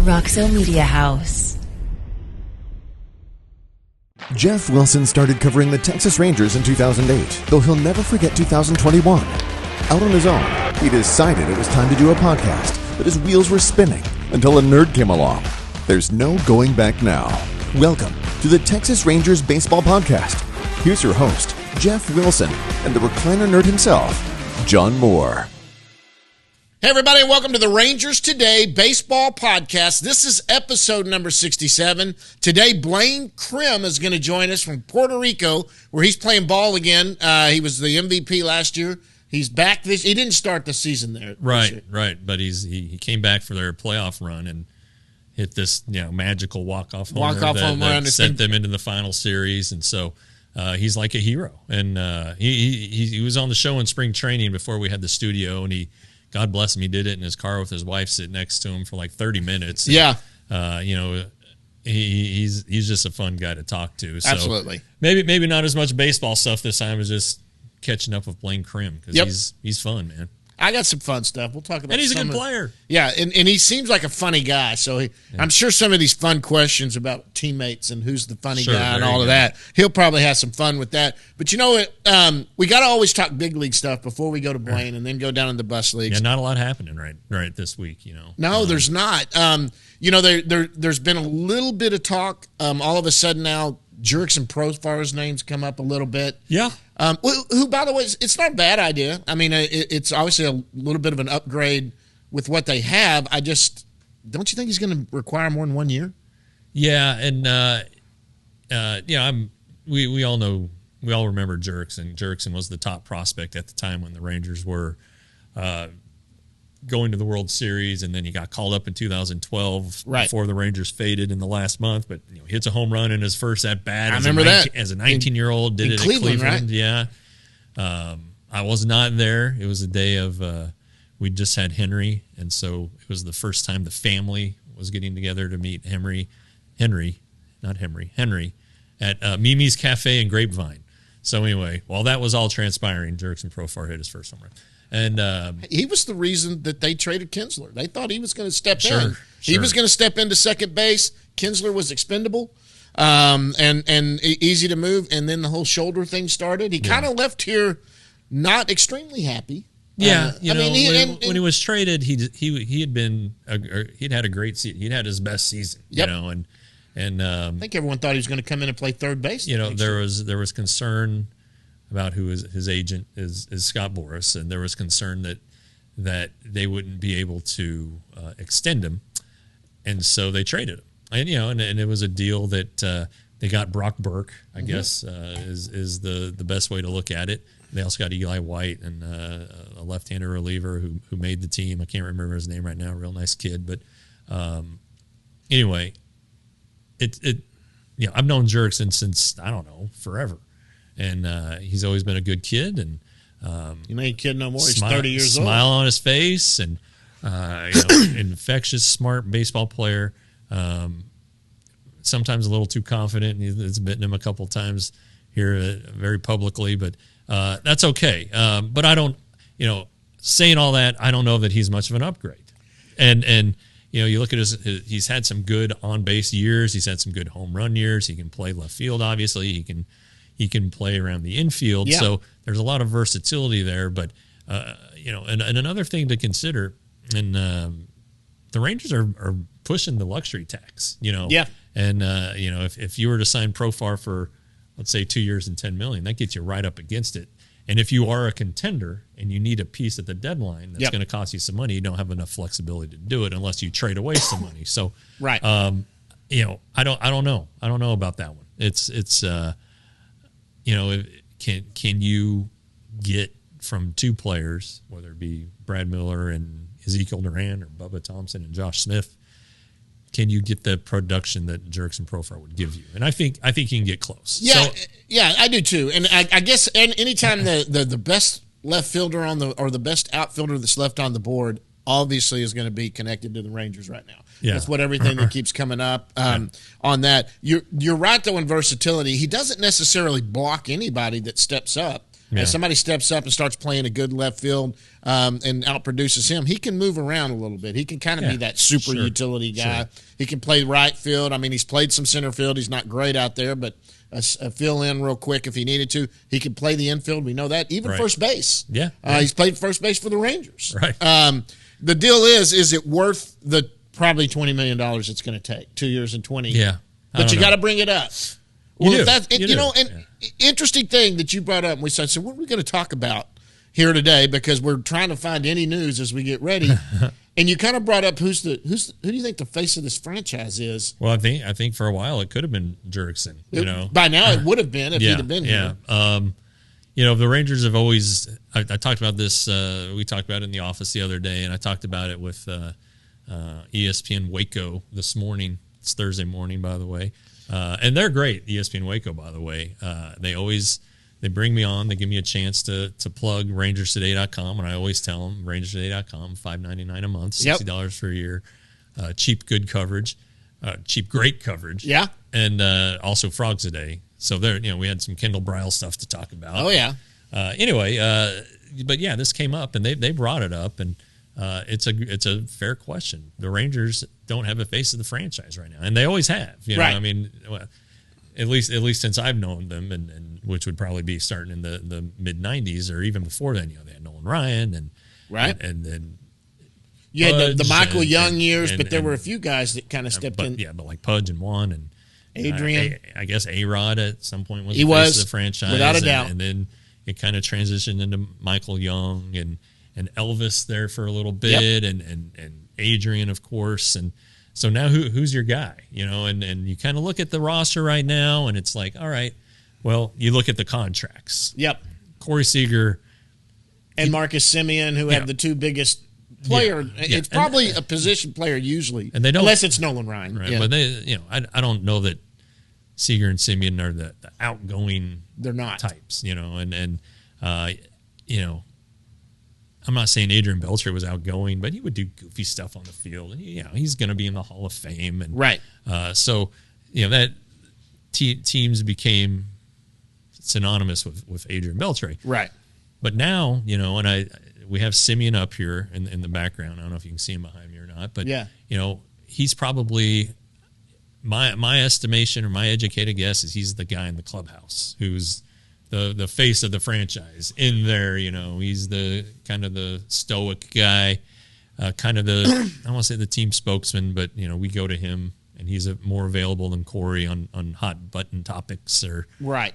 Roxo Media House. Jeff Wilson started covering the Texas Rangers in 2008, though he'll never forget 2021. Out on his own, he decided it was time to do a podcast, but his wheels were spinning until a nerd came along. There's no going back now. Welcome to the Texas Rangers Baseball Podcast. Here's your host, Jeff Wilson, and the recliner nerd himself, John Moore. Hey, everybody, and welcome to the Rangers Today Baseball Podcast. This is episode number 67. Today, Blaine Crim is going to join us from Puerto Rico, where he's playing ball again. He was the MVP last year. He's back this. He didn't start the season there. Right. But he came back for their playoff run and hit this magical walk-off home run that sent them into the final series. And so he's like a hero. And he was on the show in spring training before we had the studio, and God bless him, he did it in his car with his wife sitting next to him for like 30 minutes. And, yeah. He's just a fun guy to talk to. So absolutely. Maybe not as much baseball stuff this time as just catching up with Blaine Crim, because he's fun, man. I got some fun stuff. We'll talk about. And he's a good player. Yeah, and he seems like a funny guy. So I'm sure some of these fun questions about teammates and who's the funny guy and all of that, he'll probably have some fun with that. But you know what? We got to always talk big league stuff before we go to Blaine and then go down in the bus leagues. Yeah, not a lot happening right this week. No, there's not. There's been a little bit of talk. All of a sudden now, Jurickson Profar's name's come up a little bit. Yeah. Who, by the way, it's not a bad idea. I mean, it's obviously a little bit of an upgrade with what they have. Don't you think he's going to require more than 1 year? Yeah, and we all know, we all remember Jurickson. Jurickson was the top prospect at the time when the Rangers were going to the World Series, and then he got called up in 2012 before the Rangers faded in the last month. But hits a home run in his first at bat. I remember that as a 19-year-old. Did it in Cleveland, right? Yeah. I was not there. It was a day of we just had Henry, and so it was the first time the family was getting together to meet Henry at Mimi's Cafe in Grapevine. So anyway, while that was all transpiring, Jurickson Profar hit his first home run. And he was the reason that they traded Kinsler. They thought he was going to step in. He was going to step into second base. Kinsler was expendable and easy to move. And then the whole sholdder thing started. He kind of left here not extremely happy. Yeah, when he was traded, he'd had a great season. He'd had his best season. Yep. And I think everyone thought he was going to come in and play third base. There was concern about who his agent is Scott Boras, and there was concern that they wouldn't be able to extend him, and so they traded him. And it was a deal that they got Brock Burke, I guess, is the best way to look at it. They also got Eli White and a left-hander reliever who made the team. I can't remember his name right now. Real nice kid, but anyway, I've known Jurickson since forever. And he's always been a good kid, and he ain't kid no more. He's 30 years old. Smile on his face, and infectious, smart baseball player. Sometimes a little too confident. It's bitten him a couple times here, very publicly, but that's okay. But I don't, saying all that, I don't know that he's much of an upgrade. And you look at he's had some good on base years. He's had some good home run years. He can play left field. Obviously, he can play around the infield, so there's a lot of versatility there. But and another thing to consider, and the Rangers are pushing the luxury tax. And if you were to sign Profar for, let's say, 2 years and $10 million, that gets you right up against it. And if you are a contender and you need a piece at the deadline that's going to cost you some money, you don't have enough flexibility to do it unless you trade away some money. So I don't know. I don't know about that one. It's can you get from two players, whether it be Brad Miller and Ezekiel Duran or Bubba Thompson and Josh Smith, can you get the production that Jurickson Profar would give you? And I think you can get close. Yeah, I do too. And I guess anytime the best left fielder or the best outfielder that's left on the board obviously is going to be connected to the Rangers right now. Yeah. That's what everything that keeps coming up on that. You're right, though, in versatility. He doesn't necessarily block anybody that steps up. Yeah. If somebody steps up and starts playing a good left field and outproduces him, he can move around a little bit. He can kind of be that super utility guy. Sure. He can play right field. I mean, he's played some center field. He's not great out there, but a fill in real quick if he needed to. He can play the infield. We know that. Even first base. Yeah. He's played first base for the Rangers. Right. The deal is it worth the probably $20 million it's going to take, 2 years and 20? Yeah. But you got to bring it up. Interesting thing that you brought up, and we said, so what are we going to talk about here today? Because we're trying to find any news as we get ready. And you kind of brought up who do you think the face of this franchise is? Well, I think for a while it could have been Jurickson. By now it would have been if he'd have been here. The Rangers have always. I talked about this. We talked about it in the office the other day, and I talked about it with ESPN Waco this morning. It's Thursday morning, by the way. And they're great, ESPN Waco, by the way. They bring me on. They give me a chance to plug rangerstoday.com, and I always tell them rangerstoday.com, $5.99 a month, $60 for a year, cheap, good coverage, cheap, great coverage. Yeah. And also Frogs a Day. So there, we had some Kendall Brile stuff to talk about. Oh yeah. But yeah, this came up, and they brought it up, and it's a fair question. The Rangers don't have a face of the franchise right now, and they always have. Right. I mean, at least since I've known them, and which would probably be starting in the mid '90s or even before then. They had Nolan Ryan and then you had the Michael Young years, but there were a few guys that kind of stepped in. Yeah, but like Pudge and Juan and Adrian. I guess A-Rod at some point was the face of the franchise, without a doubt. And then it kind of transitioned into Michael Young and Elvis there for a little bit, and Adrian, of course, and so now who's your guy? And you kind of look at the roster right now, and it's like, all right, well, you look at the contracts. Yep. Corey Seager and Marcus Semien, who have the two biggest player. It's probably a position player usually, and they don't, unless it's Nolan Ryan. Right, but I don't know that Seager and Semien are the outgoing. They're not types, I'm not saying Adrian Beltre was outgoing, but he would do goofy stuff on the field, and he's going to be in the Hall of Fame, and right. So that teams became synonymous with Adrian Beltre, right? But now and we have Semien up here in the background. I don't know if you can see him behind me or not, but he's probably my estimation or my educated guess is he's the guy in the clubhouse who's the face of the franchise in there. He's the kind of the stoic guy, kind of the I don't want to say the team spokesman, but we go to him and he's more available than Corey on hot button topics or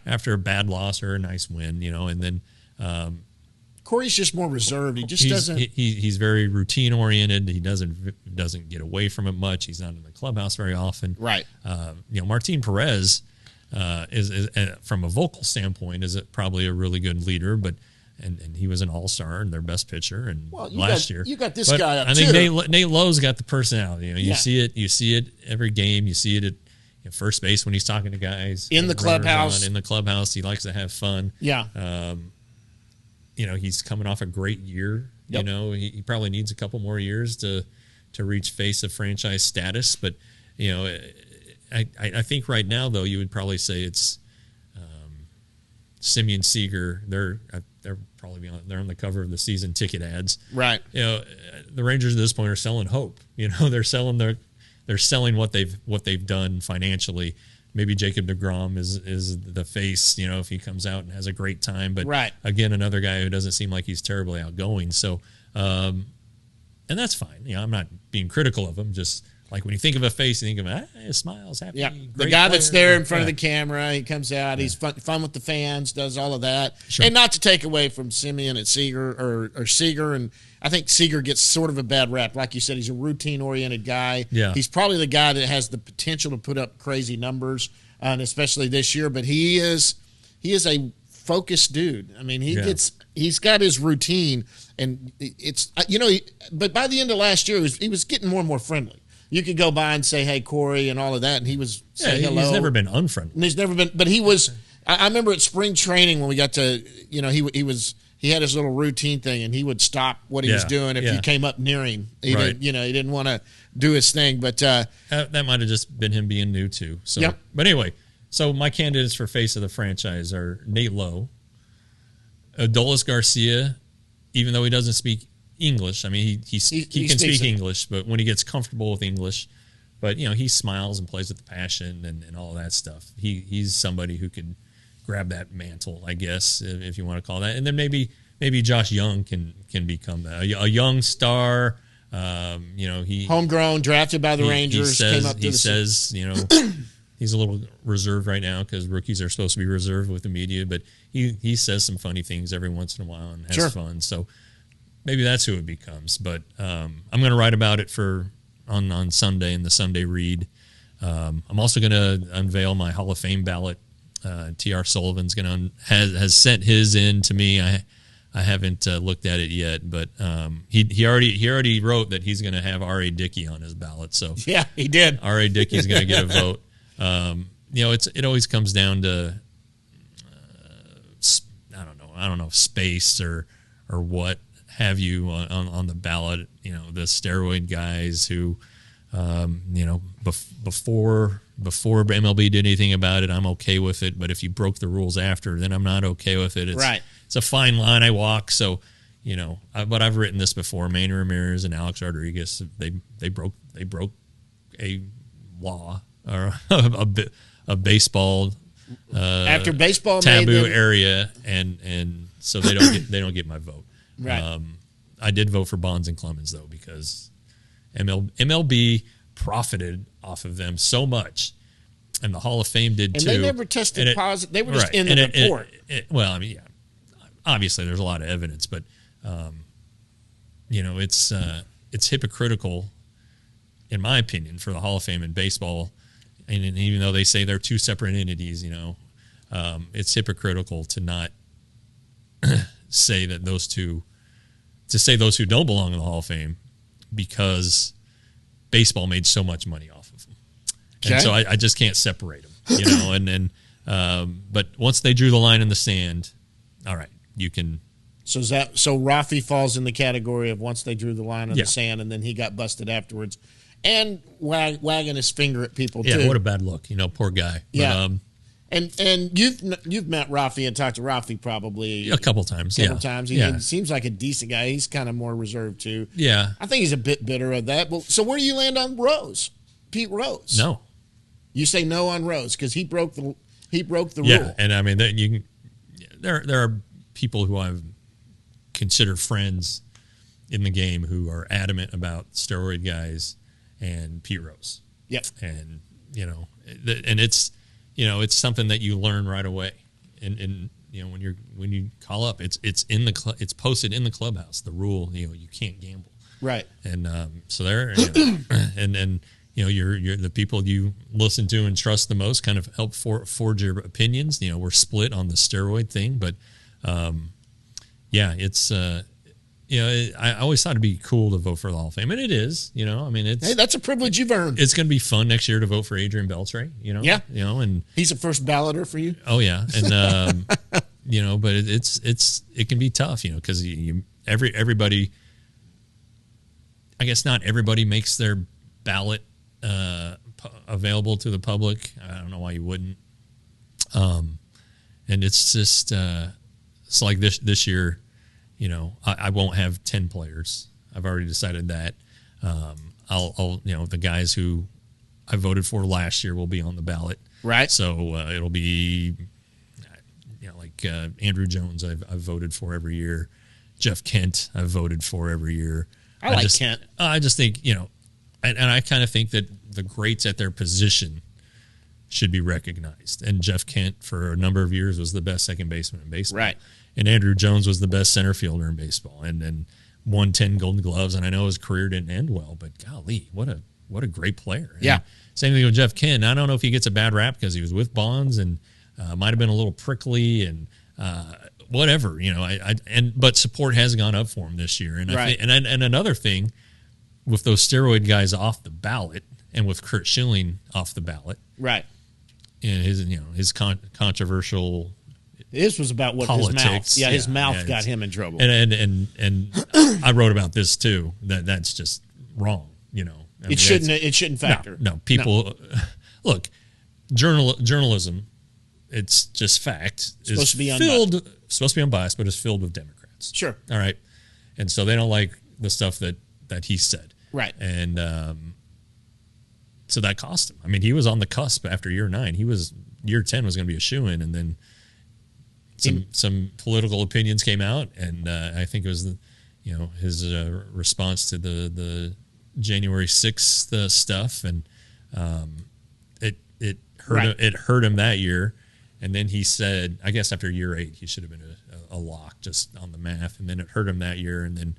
after a bad loss or a nice win, and then Corey's just more reserved. He just doesn't. He's very routine oriented. He doesn't get away from it much. He's not in the clubhouse very often. Right. Martin Perez is from a vocal standpoint is probably a really good leader, but and he was an all-star and their best pitcher and last year. You got this guy up I too. think Nate Lowe's got the personality. You see it every game. You see it at first base when he's talking to guys in the clubhouse. In the clubhouse, he likes to have fun. Yeah. He's coming off a great year. Yep. He probably needs a couple more years to reach face of franchise status. But I think right now though you would probably say it's Semien, Seager. They're probably they're on the cover of the season ticket ads. Right. The Rangers at this point are selling hope. They're selling what they've done financially. Maybe Jacob deGrom is the face, if he comes out and has a great time. But again, another guy who doesn't seem like he's terribly outgoing. So, and that's fine. I'm not being critical of him. Just like when you think of a face, you think of smiles, happy. Yeah, the guy that's there in front of the camera. He comes out. He's fun with the fans. Does all of that. Sure. And not to take away from Semien and Seager or Seager. And I think Seager gets sort of a bad rap. Like you said, he's a routine-oriented guy. Yeah. He's probably the guy that has the potential to put up crazy numbers, and especially this year. But he is a focused dude. I mean, he's got his routine, and it's but by the end of last year, he was getting more and more friendly. You could go by and say, "Hey, Corey," and all of that, and he was saying hello. He's never been unfriendly. And he's never been, but he was. I remember at spring training when we got to, he had his little routine thing, and he would stop what he was doing if you came up near him. He didn't want to do his thing, but that might have just been him being new too. So, but anyway, so my candidates for face of the franchise are Nate Lowe, Adolis Garcia, even though he doesn't speak English, I mean, he can speak English, but when he gets comfortable with English, but, he smiles and plays with passion and all that stuff. He's somebody who could grab that mantle, I guess, if you want to call that. And then maybe Josh Young can become a young star. He homegrown, drafted by the Rangers. He says, he's a little reserved right now because rookies are supposed to be reserved with the media, but he says some funny things every once in a while and has fun. So maybe that's who it becomes. But I'm going to write about it on Sunday in the Sunday Read. I'm also going to unveil my Hall of Fame ballot. T.R. Sullivan's has sent his in to me. I haven't looked at it yet, but he already wrote that he's going to have R.A. Dickey on his ballot. So yeah, he did. R.A. Dickey's going to get a vote. It always comes down to I don't know space or what have you on the ballot. The steroid guys who before MLB did anything about it, I'm okay with it. But if you broke the rules after, then I'm not okay with it. It's a fine line I walk. So, but I've written this before. Manny Ramirez and Alex Rodriguez, they broke a law or a baseball after baseball taboo area, and so they don't get my vote. Right. I did vote for Bonds and Clemens though because MLB profited off of them so much, and the Hall of Fame did too. And they never tested positive. They were just in the report. Obviously there's a lot of evidence, but it's hypocritical, in my opinion, for the Hall of Fame and baseball. And even though they say they're two separate entities, it's hypocritical to not say that those two don't belong in the Hall of Fame because baseball made so much money off of them. Okay. And so I just can't separate them, but once they drew the line in the sand, all right, you can. So Rafi falls in the category of once they drew the line in the sand, and then he got busted afterwards, and wagging his finger at people too. Yeah, what a bad look, poor guy. Yeah. But, and you've met Rafi and talked to Rafi probably a couple times. He seems like a decent guy. He's kind of more reserved too. Yeah, I think he's a bit bitter of that. Well, so where do you land on Pete Rose? No, you say no on Rose because he broke the rule. Yeah, and I mean there are people who I've considered friends in the game who are adamant about steroid guys and Pete Rose. Yep, and and it's something that you learn right away, and when you call up, it's it's posted in the clubhouse. The rule, you can't gamble, right? And so there, and you're the people you listen to and trust the most kind of help forge your opinions. We're split on the steroid thing, but it's I always thought it'd be cool to vote for the Hall of Fame, and it is. Hey, that's a privilege you've earned. It's going to be fun next year to vote for Adrian Beltre. And he's a first balloter for you. Oh yeah, and but it can be tough, because everybody. I guess not everybody makes their ballot available to the public. I don't know why you wouldn't. And it's just it's like this year. I won't have 10 players. I've already decided that. I'll the guys who I voted for last year will be on the ballot. Right. So it'll be like Andrew Jones I've voted for every year. Jeff Kent I've voted for every year. I like Kent. I just think, and I kind of think that the greats at their position should be recognized. And Jeff Kent for a number of years was the best second baseman in baseball. Right. And Andrew Jones was the best center fielder in baseball and won 10 Golden Gloves. And I know his career didn't end well, but golly, what a great player. And yeah. Same thing with Jeff Kent. I don't know if he gets a bad rap because he was with Bonds and might have been a little prickly and whatever, but support has gone up for him this year. And right. And another thing with those steroid guys off the ballot and with Curt Schilling off the ballot. Right. And his controversial This was about what politics. His mouth. Yeah, his mouth got him in trouble. And I wrote about this too. that's just wrong. It shouldn't factor. No, people look. Journalism it's just fact. Supposed to be supposed to be unbiased, but it's filled with Democrats. Sure. All right. And so they don't like the stuff that he said. Right. And so that cost him. I mean, he was on the cusp after year 9. Year 10 was going to be a shoo-in, and then some political opinions came out, and I think it was his response to the January 6th stuff, and it hurt him that year. And then he said, I guess after year 8, he should have been a lock just on the math. And then it hurt him that year. And then,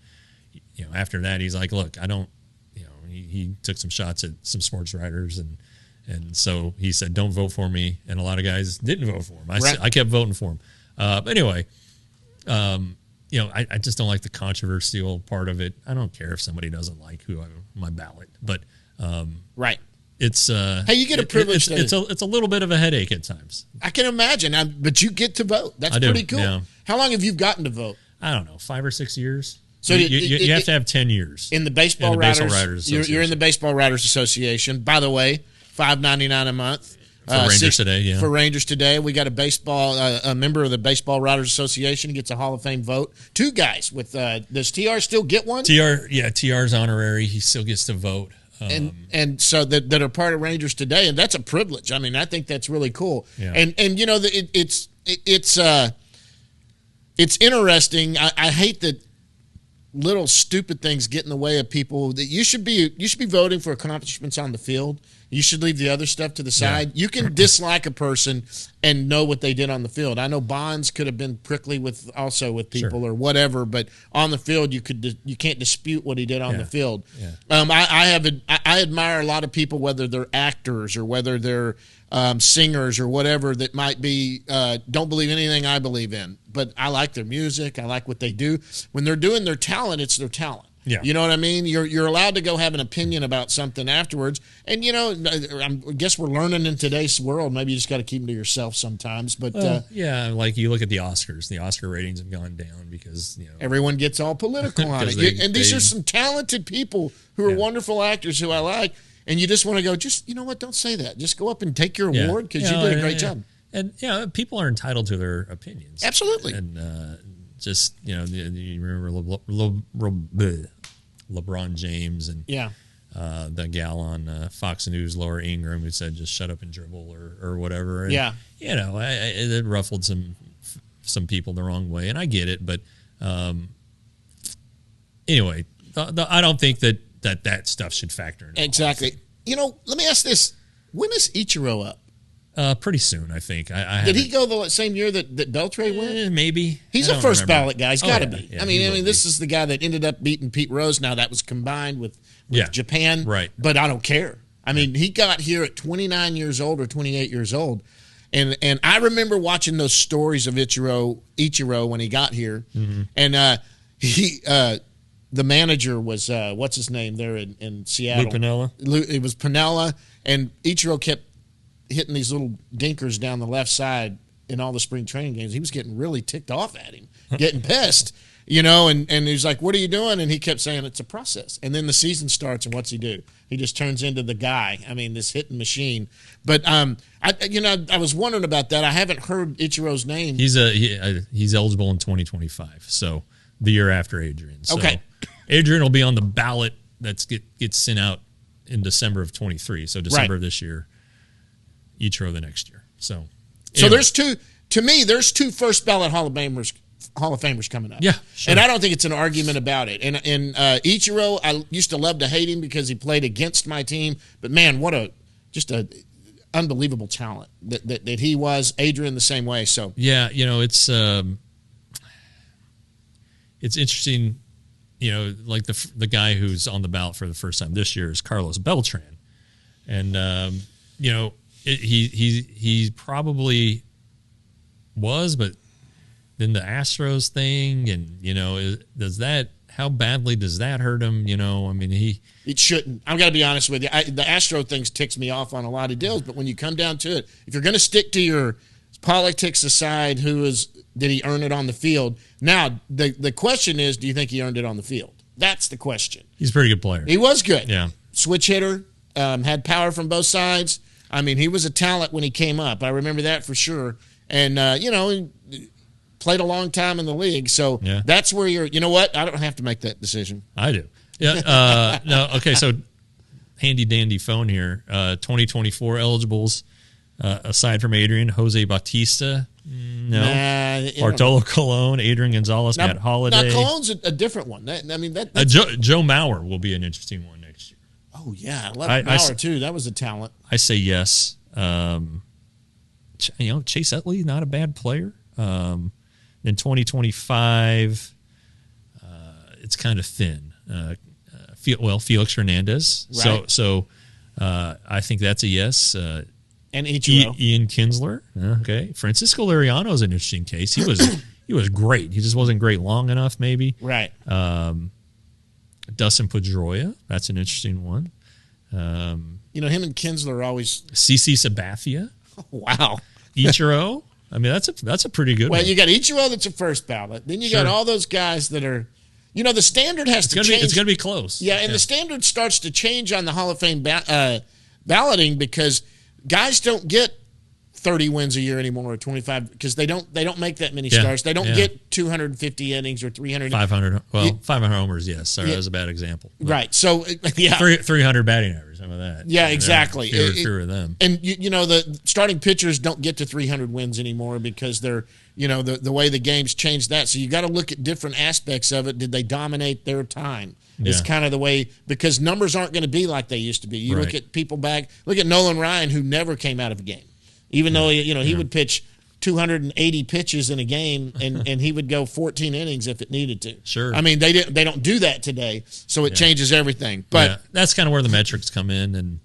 after that, he's like, look, I don't, he took some shots at some sports writers. And so he said, don't vote for me. And a lot of guys didn't vote for him. I kept voting for him. But anyway, I just don't like the controversial part of it. I don't care if somebody doesn't like my ballot, but right. It's hey, you get a privilege. It's a little bit of a headache at times. I can imagine, but you get to vote. That's pretty cool. Yeah. How long have you gotten to vote? I don't know, 5 or 6 years. So you have to have 10 years in the Baseball Writers. You're in the Baseball Writers Association. By the way, $5.99 a month for Rangers today. Yeah, for Rangers today, we got a member of the Baseball Writers Association who gets a Hall of Fame vote. 2 guys with does TR still get one? TR's honorary. He still gets to vote. And so that are part of Rangers today, and that's a privilege. I mean, I think that's really cool. Yeah. And it's interesting. I hate that little stupid things get in the way of people. That you should be voting for accomplishments on the field. You should leave the other stuff to the side. Yeah. You can dislike a person and know what they did on the field. I know Bonds could have been prickly with people or whatever, but on the field you can't dispute what he did on the field. Yeah. I admire a lot of people, whether they're actors or whether they're singers or whatever, that might be don't believe anything I believe in, but I like their music. I like what they do. When they're doing their talent, it's their talent. Yeah. You know what I mean? You're allowed to go have an opinion about something afterwards. And, I guess we're learning in today's world. Maybe you just got to keep them to yourself sometimes. But like you look at the Oscars. The Oscar ratings have gone down because, everyone gets all political on it. These are some talented people who are wonderful actors who I like. And you just want to go, don't say that. Just go up and take your award because you did a great job. And, people are entitled to their opinions. Absolutely. And you remember LeBron James and the gal on Fox News, Laura Ingraham, who said just shut up and dribble or whatever. And, it ruffled some people the wrong way, and I get it. But anyway, I don't think that stuff should factor in. Exactly. Let me ask this. When is Ichiro up? Pretty soon, I think. Did he go the same year that Beltre went? Maybe. He's a first ballot guy. He's got to be. Yeah, I mean, this is the guy that ended up beating Pete Rose. Now, that was combined with Japan. Right. But I don't care. I mean, he got here at 29 years old or 28 years old. And I remember watching those stories of Ichiro when he got here. Mm-hmm. And the manager was, what's his name there in Seattle? Lou Piniella? It was Piniella. And Ichiro kept hitting these little dinkers down the left side in all the spring training games. He was getting really ticked off at him, getting pissed, and he's like, what are you doing? And he kept saying, it's a process. And then the season starts, and what's he do? He just turns into the guy. I mean, this hitting machine. But, I was wondering about that. I haven't heard Ichiro's name. He's eligible in 2025, so the year after Adrian. So okay. Adrian will be on the ballot that gets sent out in December of 23, so December of this year. Ichiro the next year. So there's two first ballot Hall of Famers coming up. Yeah, sure. And I don't think it's an argument about it. And Ichiro, I used to love to hate him because he played against my team, but man, what a unbelievable talent that he was. Adrian the same way. So yeah, it's interesting. Like the guy who's on the ballot for the first time this year is Carlos Beltran, and he probably was, but then the Astros thing, and how badly does that hurt him? It shouldn't. I'm going to be honest with you. The Astro thing ticks me off on a lot of deals, but when you come down to it, if you're going to stick to your politics aside, did he earn it on the field? Now the question is, do you think he earned it on the field? That's the question. He's a pretty good player. He was good. Yeah, switch hitter, had power from both sides. I mean, he was a talent when he came up. I remember that for sure. and played a long time in the league. So that's where you're. You know what? I don't have to make that decision. I do. Yeah. No. Okay. So handy dandy phone here. 2024 eligibles. Aside from Adrian, Jose Bautista, no. Bartolo Colon, Adrian Gonzalez, Matt Holliday. Now Colon's a different one. Joe Mauer will be an interesting one next year. Oh yeah, I love Mauer too. That was a talent. I say yes. Chase Utley, not a bad player. In 2025, it's kind of thin. Felix Hernandez. Right. So I think that's a yes. And Ichiro. Ian Kinsler. Okay. Francisco Liriano is an interesting case. He was great. He just wasn't great long enough, maybe. Right. Dustin Pedroia. That's an interesting one. Him and Kinsler are always. CC Sabathia. Oh, wow. Ichiro. I mean, that's a pretty good one. Well, you got Ichiro that's a first ballot. Then you got all those guys that are. The standard has to change. It's going to be close. Yeah, and the standard starts to change on the Hall of Fame balloting because guys don't get 30 wins a year anymore or 25 because they don't make that many starts. They don't get 250 innings or 300. 500. Well, 500 homers, yes. Sorry, that was a bad example. But right. So, 300 batting average, some of that. Yeah, exactly. Fewer of them. And, the starting pitchers don't get to 300 wins anymore because they're, the way the game's changed that. So you got to look at different aspects of it. Did they dominate their time? It's kind of the way, because numbers aren't going to be like they used to be. You look at people look at Nolan Ryan, who never came out of a game. Even though, he would pitch 280 pitches in a game and he would go 14 innings if it needed to. Sure. I mean, they don't do that today, so it changes everything. But that's kind of where the metrics come in and,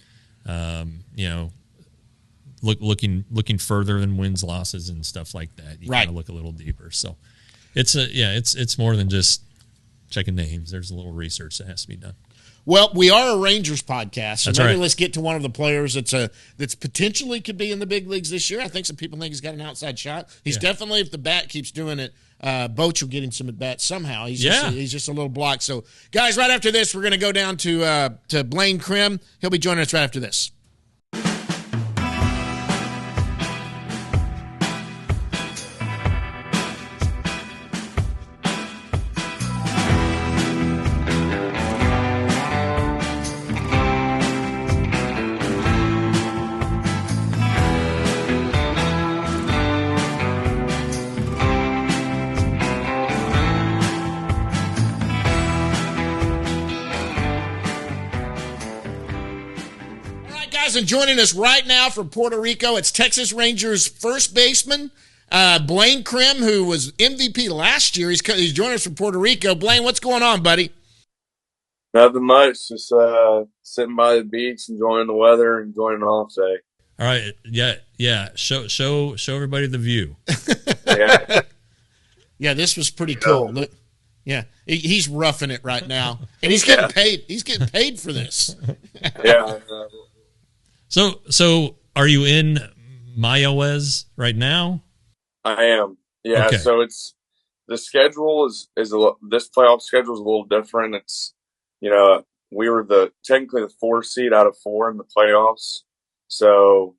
looking further than wins, losses, and stuff like that. You kind of look a little deeper. So it's more than just checking names. There's a little research that has to be done. Well, we are a Rangers podcast, so maybe right. Let's get to one of the players that's potentially could be in the big leagues this year. I think some people think he's got an outside shot. He's definitely, if the bat keeps doing it, Boch will get him some at bats somehow. He's just a little block. So, guys, right after this, we're going to go down to Blaine Crim. He'll be joining us right after this. And joining us right now from Puerto Rico, it's Texas Rangers first baseman Blaine Crim, who was MVP last year. He's joining us from Puerto Rico. Blaine, what's going on, buddy? Nothing much. Just sitting by the beach, enjoying the weather, enjoying an off day. All right, yeah. Show everybody the view. Yeah, this was pretty cool. Look, yeah, he's roughing it right now, and he's getting paid. He's getting paid for this. Yeah. So are you in Mayahuez right now? I am. Yeah. Okay. So it's the schedule is this playoff schedule is a little different. It's we were technically the 4 seed out of 4 in the playoffs. So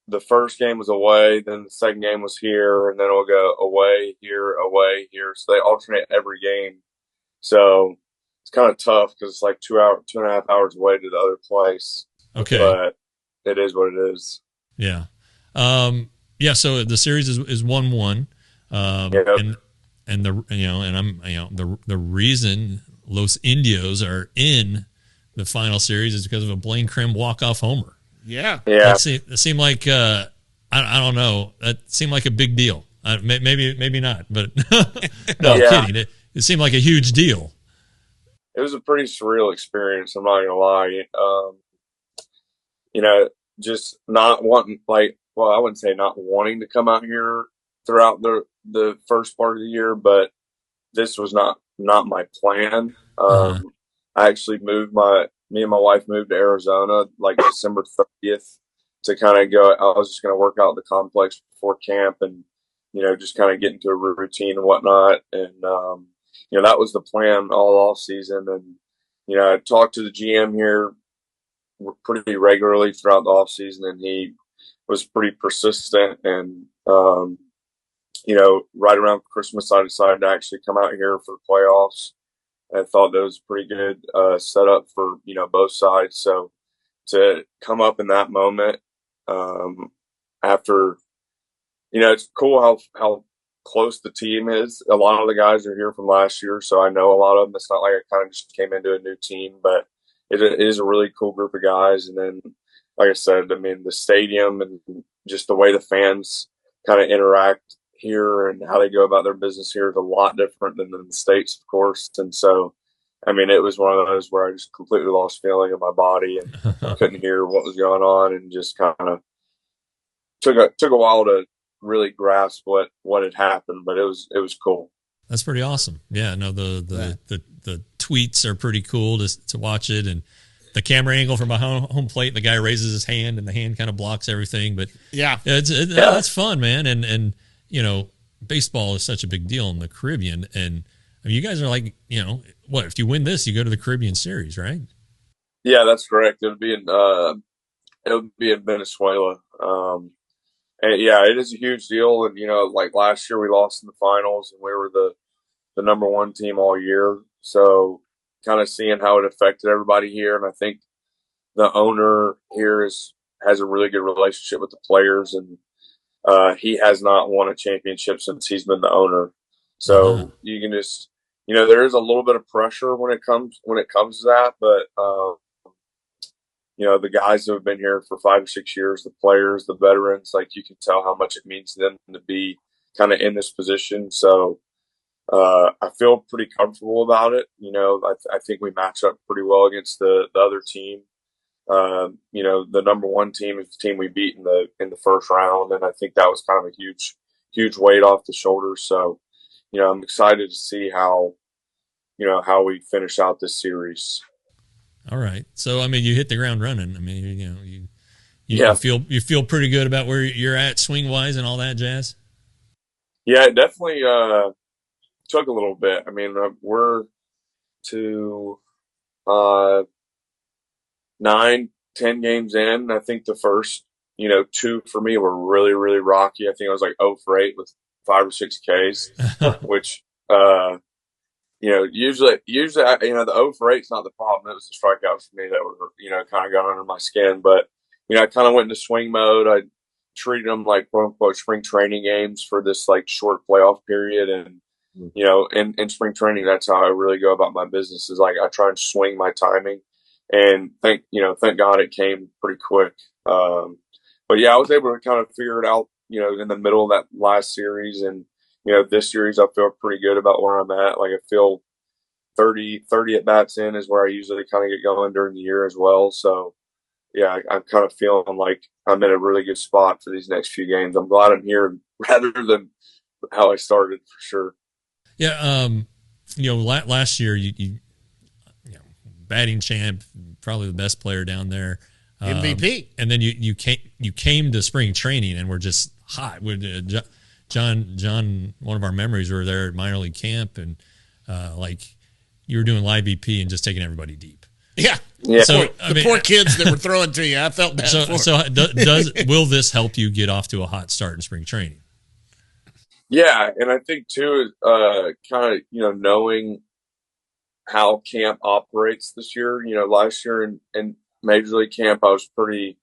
the first game was away, then the second game was here, and then it'll go away here. So they alternate every game. So it's kind of tough because it's like 2.5 hours away to the other place. Okay. But it is what it is. Yeah. So the series is 1-1. And the reason Los Indios are in the final series is because of a Blaine Crim walk-off homer. Yeah. That seemed like I don't know. That seemed like a big deal. Maybe not, but no, I'm kidding. It seemed like a huge deal. It was a pretty surreal experience. I'm not gonna lie. Just not wanting, I wouldn't say not wanting to come out here throughout the first part of the year, but this was not my plan. I actually me and my wife moved to Arizona like December 30th to kind of go. I was just going to work out the complex before camp and, just kind of get into a routine and whatnot. And, that was the plan all off season. And, I talked to the GM here pretty regularly throughout the off season, and he was pretty persistent and Right around Christmas, I decided to actually come out here for the playoffs. I thought that was pretty good setup for, both sides. So to come up in that moment after, it's cool how close the team is. A lot of the guys are here from last year, so I know a lot of them. It's not like I kind of just came into a new team, but it is a really cool group of guys. And then, like I said, I mean, the stadium and just the way the fans kind of interact here and how they go about their business here is a lot different than in the States, of course. And so, I mean, it was one of those where I just completely lost feeling in my body and couldn't hear what was going on, and just kind of took a while to really grasp what had happened, but it was cool. That's pretty awesome. Yeah, no, the tweets are pretty cool to watch it, and the camera angle from behind home plate, the guy raises his hand and the hand kind of blocks everything. But that's fun, man. And baseball is such a big deal in the Caribbean, and I mean, you guys are like, what if you win this, you go to the Caribbean Series, right? Yeah, that's correct. It would be in Venezuela. And yeah, it is a huge deal. And, like last year we lost in the finals and we were the number one team all year. So kind of seeing how it affected everybody here. And I think the owner here has a really good relationship with the players, and he has not won a championship since he's been the owner. So you can just, there is a little bit of pressure when it comes to that, but the guys who have been here for 5 or 6 years, the players, the veterans, like you can tell how much it means to them to be kind of in this position. So I feel pretty comfortable about it. I think we match up pretty well against the other team. The number one team is the team we beat in the first round, and I think that was kind of a huge weight off the shoulders. So, I'm excited to see how we finish out this series. All right. So, I mean, you hit the ground running. I mean, you feel pretty good about where you're at swing wise and all that jazz. Yeah, it definitely took a little bit. I mean, we're to 9-10 games in. I think the first, 2 for me were really, really rocky. I think I was like 0 for 8 with 5 or 6 Ks, which, usually, the 0 for 8 is not the problem. It was the strikeouts for me that were, kind of got under my skin. But, I kind of went into swing mode. I treated them like quote unquote spring training games for this like short playoff period. And, in spring training, that's how I really go about my business, is like I try and swing my timing. And thank God it came pretty quick. But yeah, I was able to kind of figure it out, in the middle of that last series. And, this series, I feel pretty good about where I'm at. Like I feel 30 at bats in is where I usually kind of get going during the year as well. So yeah, I'm kind of feeling like I'm in a really good spot for these next few games. I'm glad I'm here rather than how I started, for sure. Yeah. Last year you batting champ, probably the best player down there. MVP. And then you came to spring training and were just hot. John, one of our memories, we were there at minor league camp, and you were doing live BP and just taking everybody deep. Yeah. So the poor kids that were throwing to you, I felt bad for. So will this help you get off to a hot start in spring training? Yeah, and I think too, kind of knowing how camp operates this year. Last year in Major League camp, I was pretty.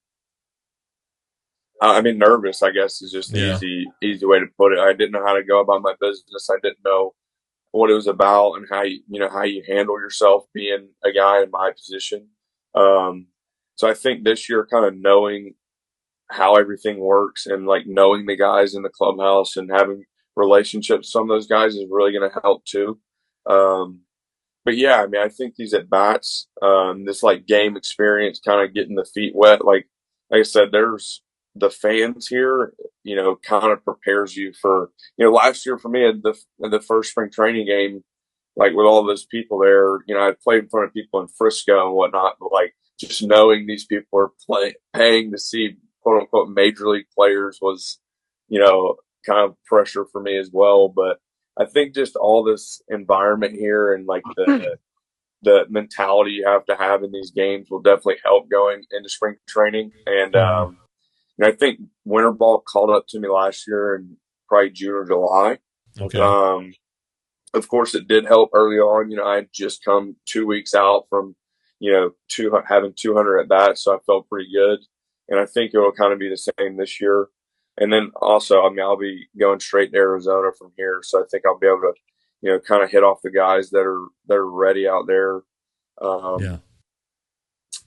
Nervous, I guess, is just the easy way to put it. I didn't know how to go about my business. I didn't know what it was about and how you handle yourself being a guy in my position. So I think this year, kind of knowing how everything works and like knowing the guys in the clubhouse and having relationships with some of those guys is really going to help too. But yeah, I think these at bats, this like game experience, kind of getting the feet wet. Like I said, there's the fans here, kind of prepares you for, last year for me at the first spring training game, like with all those people there, I played in front of people in Frisco and whatnot, but like just knowing these people are paying to see quote unquote major league players was, kind of pressure for me as well. But I think just all this environment here and like the mentality you have to have in these games will definitely help going into spring training. And, I think winter ball called up to me last year in probably June or July. Okay. Of course, it did help early on. I had just come 2 weeks out from, having 200 at bats, so I felt pretty good. And I think it will kind of be the same this year. And then also, I'll be going straight to Arizona from here, so I think I'll be able to, kind of hit off the guys that are ready out there. Yeah.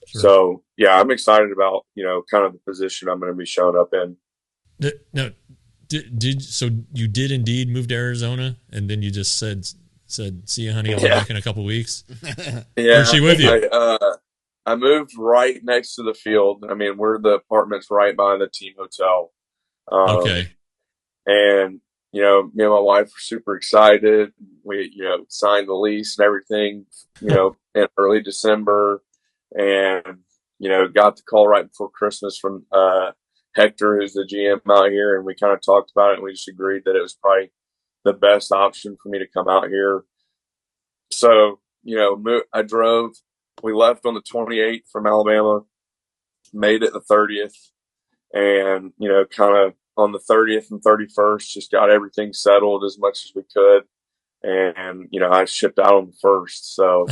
Sure. So yeah, I'm excited about kind of the position I'm going to be showing up in. Now, so you did indeed move to Arizona, and then you just said, "See you, honey. I'll be back in a couple weeks." Yeah, Where's she with you? I moved right next to the field. I mean, we're the apartments right by the team hotel. Okay. And me and my wife were super excited. We signed the lease and everything. In early December, and got the call right before Christmas from Hector, who's the GM out here, and we kind of talked about it, and we just agreed that it was probably the best option for me to come out here. So, I drove. We left on the 28th from Alabama, made it the 30th, and, kind of on the 30th and 31st, just got everything settled as much as we could. And, I shipped out on the 1st. So,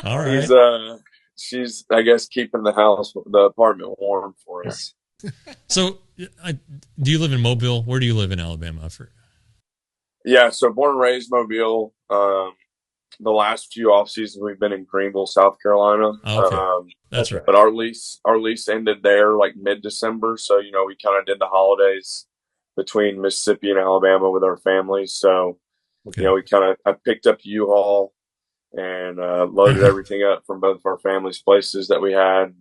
all right. She's, I guess, keeping the apartment warm for us. So, do you live in Mobile? Where do you live in Alabama? Yeah, so born and raised Mobile. The last few off seasons we've been in Greenville, South Carolina. Okay. That's right. But our lease ended there like mid-December, so we kind of did the holidays between Mississippi and Alabama with our families. So okay. I picked up U-Haul and loaded everything up from both of our families' places that we had.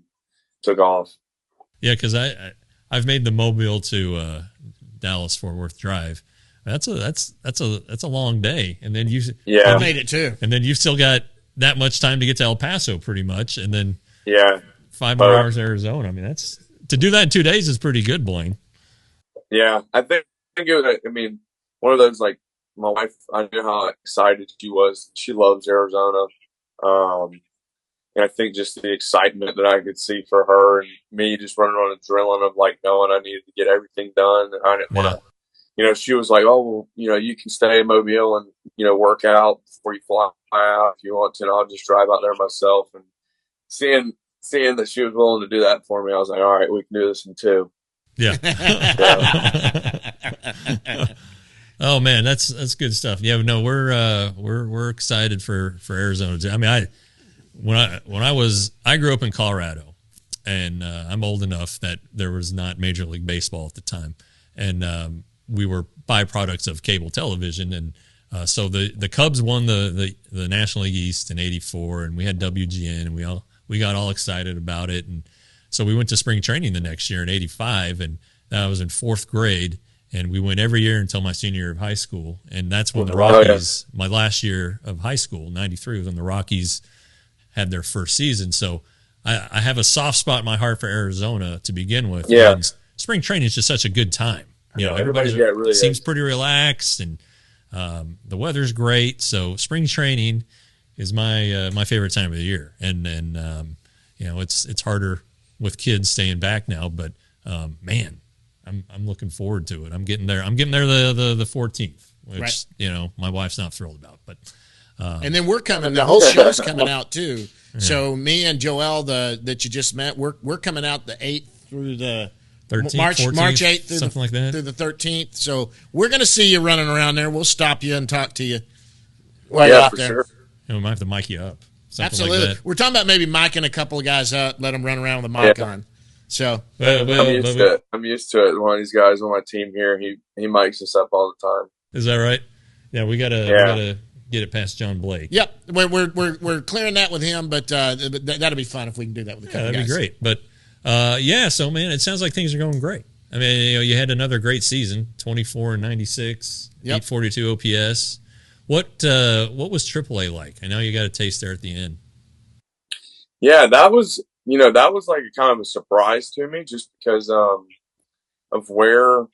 Took off. Yeah, because I've made the Mobile to Dallas Fort Worth drive. That's a long day, and then I made it too, and then you've still got that much time to get to El Paso, pretty much, and then 5 more hours to Arizona. I mean, that's to do that in 2 days is pretty good, Blaine. Yeah, I think it was. I mean, one of those like my wife. I knew how excited she was. She loves Arizona, and I think just the excitement that I could see for her and me, just running on adrenaline of like knowing I needed to get everything done, and I didn't want to. She was like, "Oh, well, you can stay in Mobile and work out before you fly out if you want to. And I'll just drive out there myself." And seeing that she was willing to do that for me, I was like, "All right, we can do this in 2." Yeah. Oh man, that's good stuff. Yeah, no, we're excited for Arizona too. I mean, I grew up in Colorado, and I'm old enough that there was not Major League Baseball at the time, and we were byproducts of cable television, and so the Cubs won the National League East in '84, and we had WGN, and we got all excited about it, and so we went to spring training the next year in '85, and I was in 4th grade, and we went every year until my senior year of high school, and that's when the Rockies, my last year of high school, '93, was when the Rockies had their first season. So I have a soft spot in my heart for Arizona to begin with. Yeah, and spring training is just such a good time. Everybody really seems pretty relaxed, and the weather's great. So spring training is my favorite time of the year, and it's harder with kids staying back now, but man, I'm looking forward to it. I'm getting there. The 14th, which my wife's not thrilled about, but and then we're coming. The whole show's coming out too. Yeah. So me and Joel, that you just met, we're coming out the 8th through the 13th, March 14th, 8th through something like that, through the 13th. So we're going to see you running around there. We'll stop you and talk to you while you're out there. Sure. We might have to mic you up. Absolutely. Like we're talking about maybe micing a couple of guys up, let them run around with a mic on. So I'm used to it. One of these guys on my team here, he mics us up all the time. Is that right? Yeah, we gotta get it past John Blake. Yep, we're clearing that with him, but that'll be fun if we can do that with a couple that'd guys. Be great. But so man, it sounds like things are going great. I mean, you had another great season, 24 and 96, 842 OPS. What was AAA like? I know you got a taste there at the end. Yeah, that was like a kind of a surprise to me, just because of where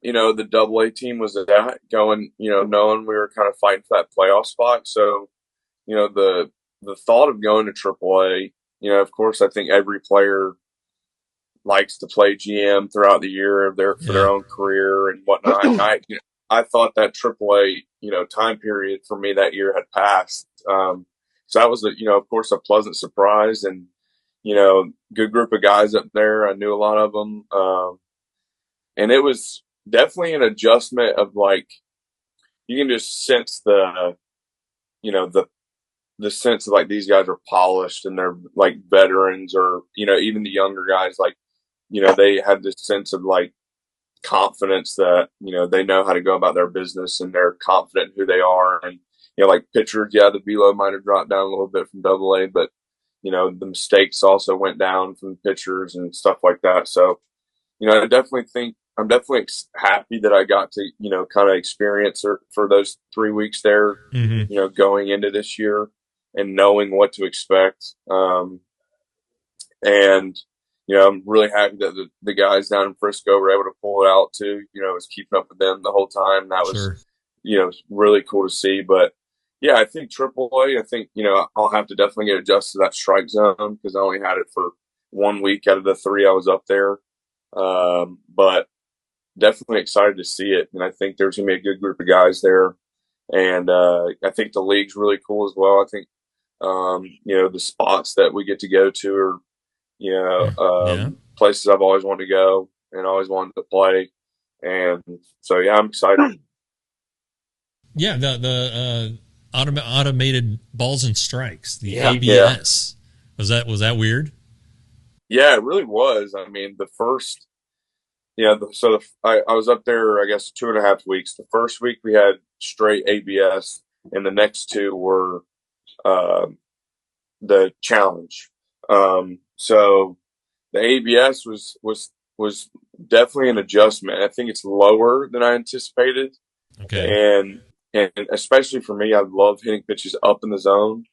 the AA team was at going. Knowing we were kind of fighting for that playoff spot. So the thought of going to AAA. Of course, I think every player likes to play GM throughout the year for their own career and whatnot. And I thought that AAA, time period for me that year had passed. So that was of course a pleasant surprise, and, good group of guys up there. I knew a lot of them. And it was definitely an adjustment of like, you can just sense the sense of like these guys are polished and they're like veterans, or, even the younger guys, like, they had this sense of like confidence that, they know how to go about their business and they're confident in who they are. And, like pitchers, the velo might have dropped down a little bit from AA, but, the mistakes also went down from pitchers and stuff like that. So, I definitely think I'm definitely happy that I got to, kind of experience it for those 3 weeks there, going into this year and knowing what to expect. And, I'm really happy that the guys down in Frisco were able to pull it out too. I was keeping up with them the whole time. That was, really cool to see. But yeah, I think AAA, I'll have to definitely get adjusted to that strike zone because I only had it for 1 week out of the 3 I was up there. But definitely excited to see it. And I think there's going to be a good group of guys there. And I think the league's really cool as well. I think, the spots that we get to go to are, places I've always wanted to go and always wanted to play. And so, yeah, I'm excited. Yeah, the automated balls and strikes, the ABS. Yeah. Was that weird? Yeah, it really was. I mean, the first, I was up there, I guess, 2.5 weeks. The first week we had straight ABS, and the next 2 were the challenge. So the ABS was definitely an adjustment. I think it's lower than I anticipated. Okay. And especially for me, I love hitting pitches up in the zone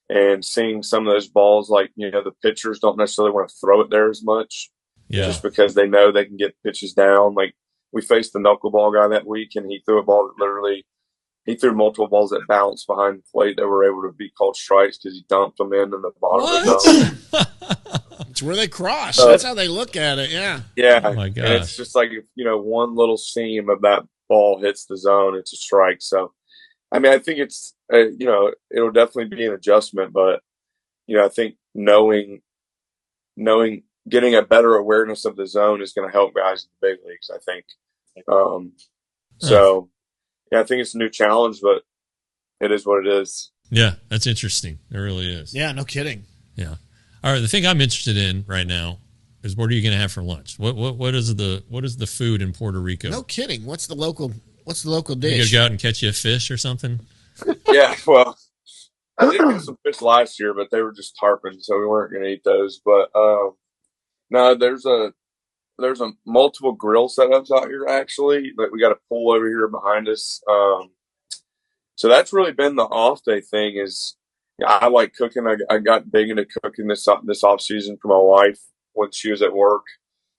and seeing some of those balls, like, the pitchers don't necessarily want to throw it there as much. Yeah. Just because they know they can get pitches down. Like, we faced the knuckleball guy that week, and he threw a ball that he threw multiple balls that bounced behind the plate that were able to be called strikes because he dumped them in the bottom of the zone. It's where they cross. That's how they look at it. Yeah. Yeah. Oh my gosh. And it's just like, one little seam of that ball hits the zone, it's a strike. So, I mean, I think it's, it'll definitely be an adjustment, but, I think knowing, getting a better awareness of the zone is going to help guys in the big leagues, I think. So, yeah, I think it's a new challenge, but it is what it is. Yeah, that's interesting. It really is. Yeah, no kidding. Yeah. All right, the thing I'm interested in right now is what are you going to have for lunch? What is the food in Puerto Rico? No kidding. What's the local dish? You gonna go out and catch you a fish or something? Yeah, well, I did get some fish last year, but they were just tarpon, so we weren't going to eat those. But no, there's a multiple grill setups out here actually that we got a pool over here behind us. So that's really been the off day thing. Is I like cooking. I got big into cooking this off season for my wife when she was at work.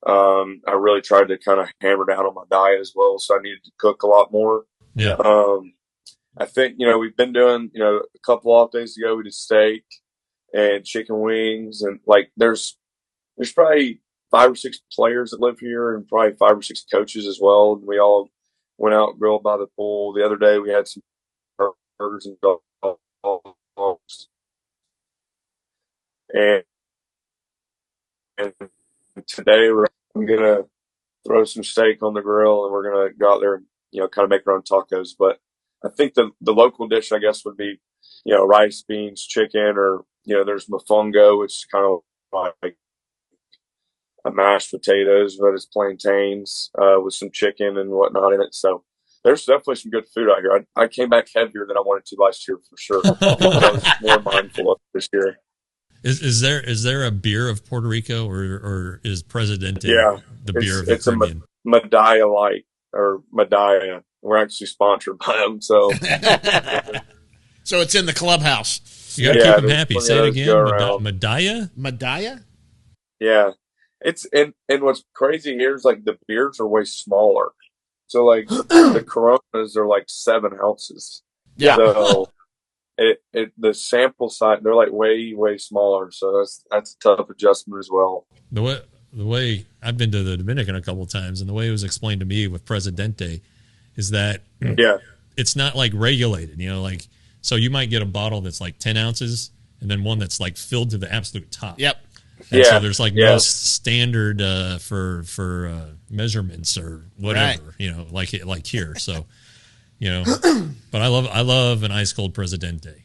I really tried to kind of hammer down on my diet as well, so I needed to cook a lot more. Yeah. I think we've been doing a couple off days ago. We did steak and chicken wings, and like there's probably 5 or 6 players that live here, and probably 5 or 6 coaches as well. And we all went out, grilled by the pool. The other day we had some burgers and dogs. And today I'm going to throw some steak on the grill, and we're going to go out there and, kind of make our own tacos. But I think the local dish, I guess, would be, rice, beans, chicken, or, there's mofongo, which is kind of like a mashed potatoes, but it's plantains with some chicken and whatnot in it. So there's definitely some good food out here. I came back heavier than I wanted to last year for sure. I was more mindful of this year. Is there a beer of Puerto Rico, or is Presidente the beer of the Caribbean? It's a Medalla Light, or Medalla. We're actually sponsored by them, so so it's in the clubhouse. You got to keep them happy. Say it again. Medalla? Medalla? Yeah. It's and what's crazy here is like the beers are way smaller. So like the Coronas are like 7 ounces. Yeah. So the sample size, they're like way smaller. So that's a tough adjustment as well. the way I've been to the Dominican a couple of times, and the way it was explained to me with Presidente is that it's not like regulated, like, so you might get a bottle that's like 10 ounces and then one that's like filled to the absolute top. Yep. And so there's like no standard for measurements or whatever, like here. So, but I love an ice cold Presidente.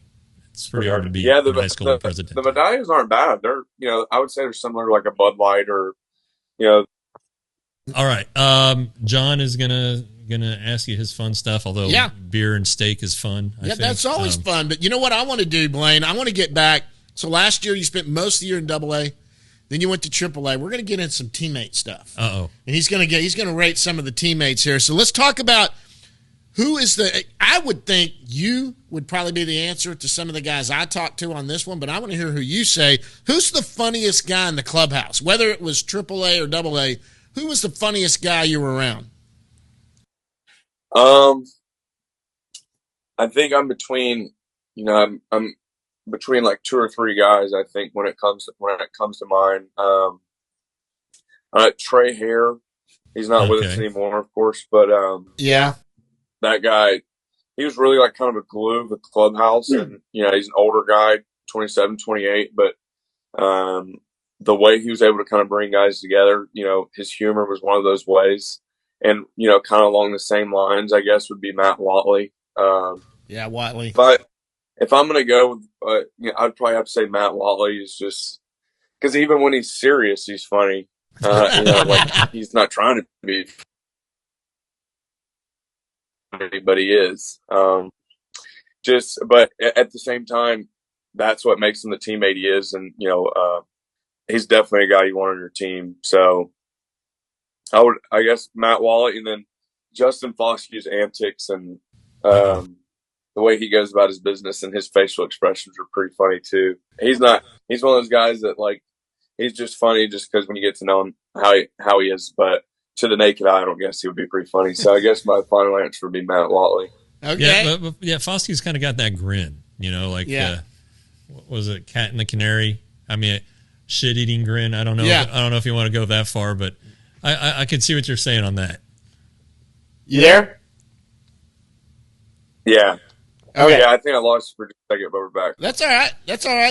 It's pretty hard to beat an ice cold Presidente. The medallions aren't bad. They're, I would say they're similar to like a Bud Light or, All right. John is gonna ask you his fun stuff, although beer and steak is fun. I think. That's always fun. But you know what I want to do, Blaine? I want to get back. So last year you spent most of the year in AA. Then you went to AAA. We're going to get into some teammate stuff. Uh-oh. And he's going to rate some of the teammates here. So let's talk about who is I would think you would probably be the answer to some of the guys I talked to on this one, but I want to hear who you say. Who's the funniest guy in the clubhouse? Whether it was AAA or AA, who was the funniest guy you were around? I think I'm between, I'm between like two or three guys. I think when it comes to mine, Trey Hare, he's not with us anymore, of course, but that guy, he was really like kind of a glue of the clubhouse, and he's an older guy, 27, 28, but the way he was able to kind of bring guys together, his humor was one of those ways, and kind of along the same lines, I guess, would be Matt Watley. Watley. But if I'm going to go, I'd probably have to say Matt Watley is just because even when he's serious, he's funny. Like he's not trying to be funny, but he is. But at the same time, that's what makes him the teammate he is, and he's definitely a guy you want on your team. So I guess Matt Watley, and then Justin Foskey's antics and the way he goes about his business and his facial expressions are pretty funny too. He's one of those guys that like, he's just funny just because when you get to know him, how he is, but to the naked eye, I don't guess he would be pretty funny. So I guess my final answer would be Matt Watley. Okay. But Foskey's kind of got that grin, what was it, Cat and the Canary? I mean, shit-eating grin. I don't know. I don't know if you want to go that far, but I can see what you're saying on that. You there? Yeah. Okay. Yeah, I think I lost for a second, but we're back. That's all right.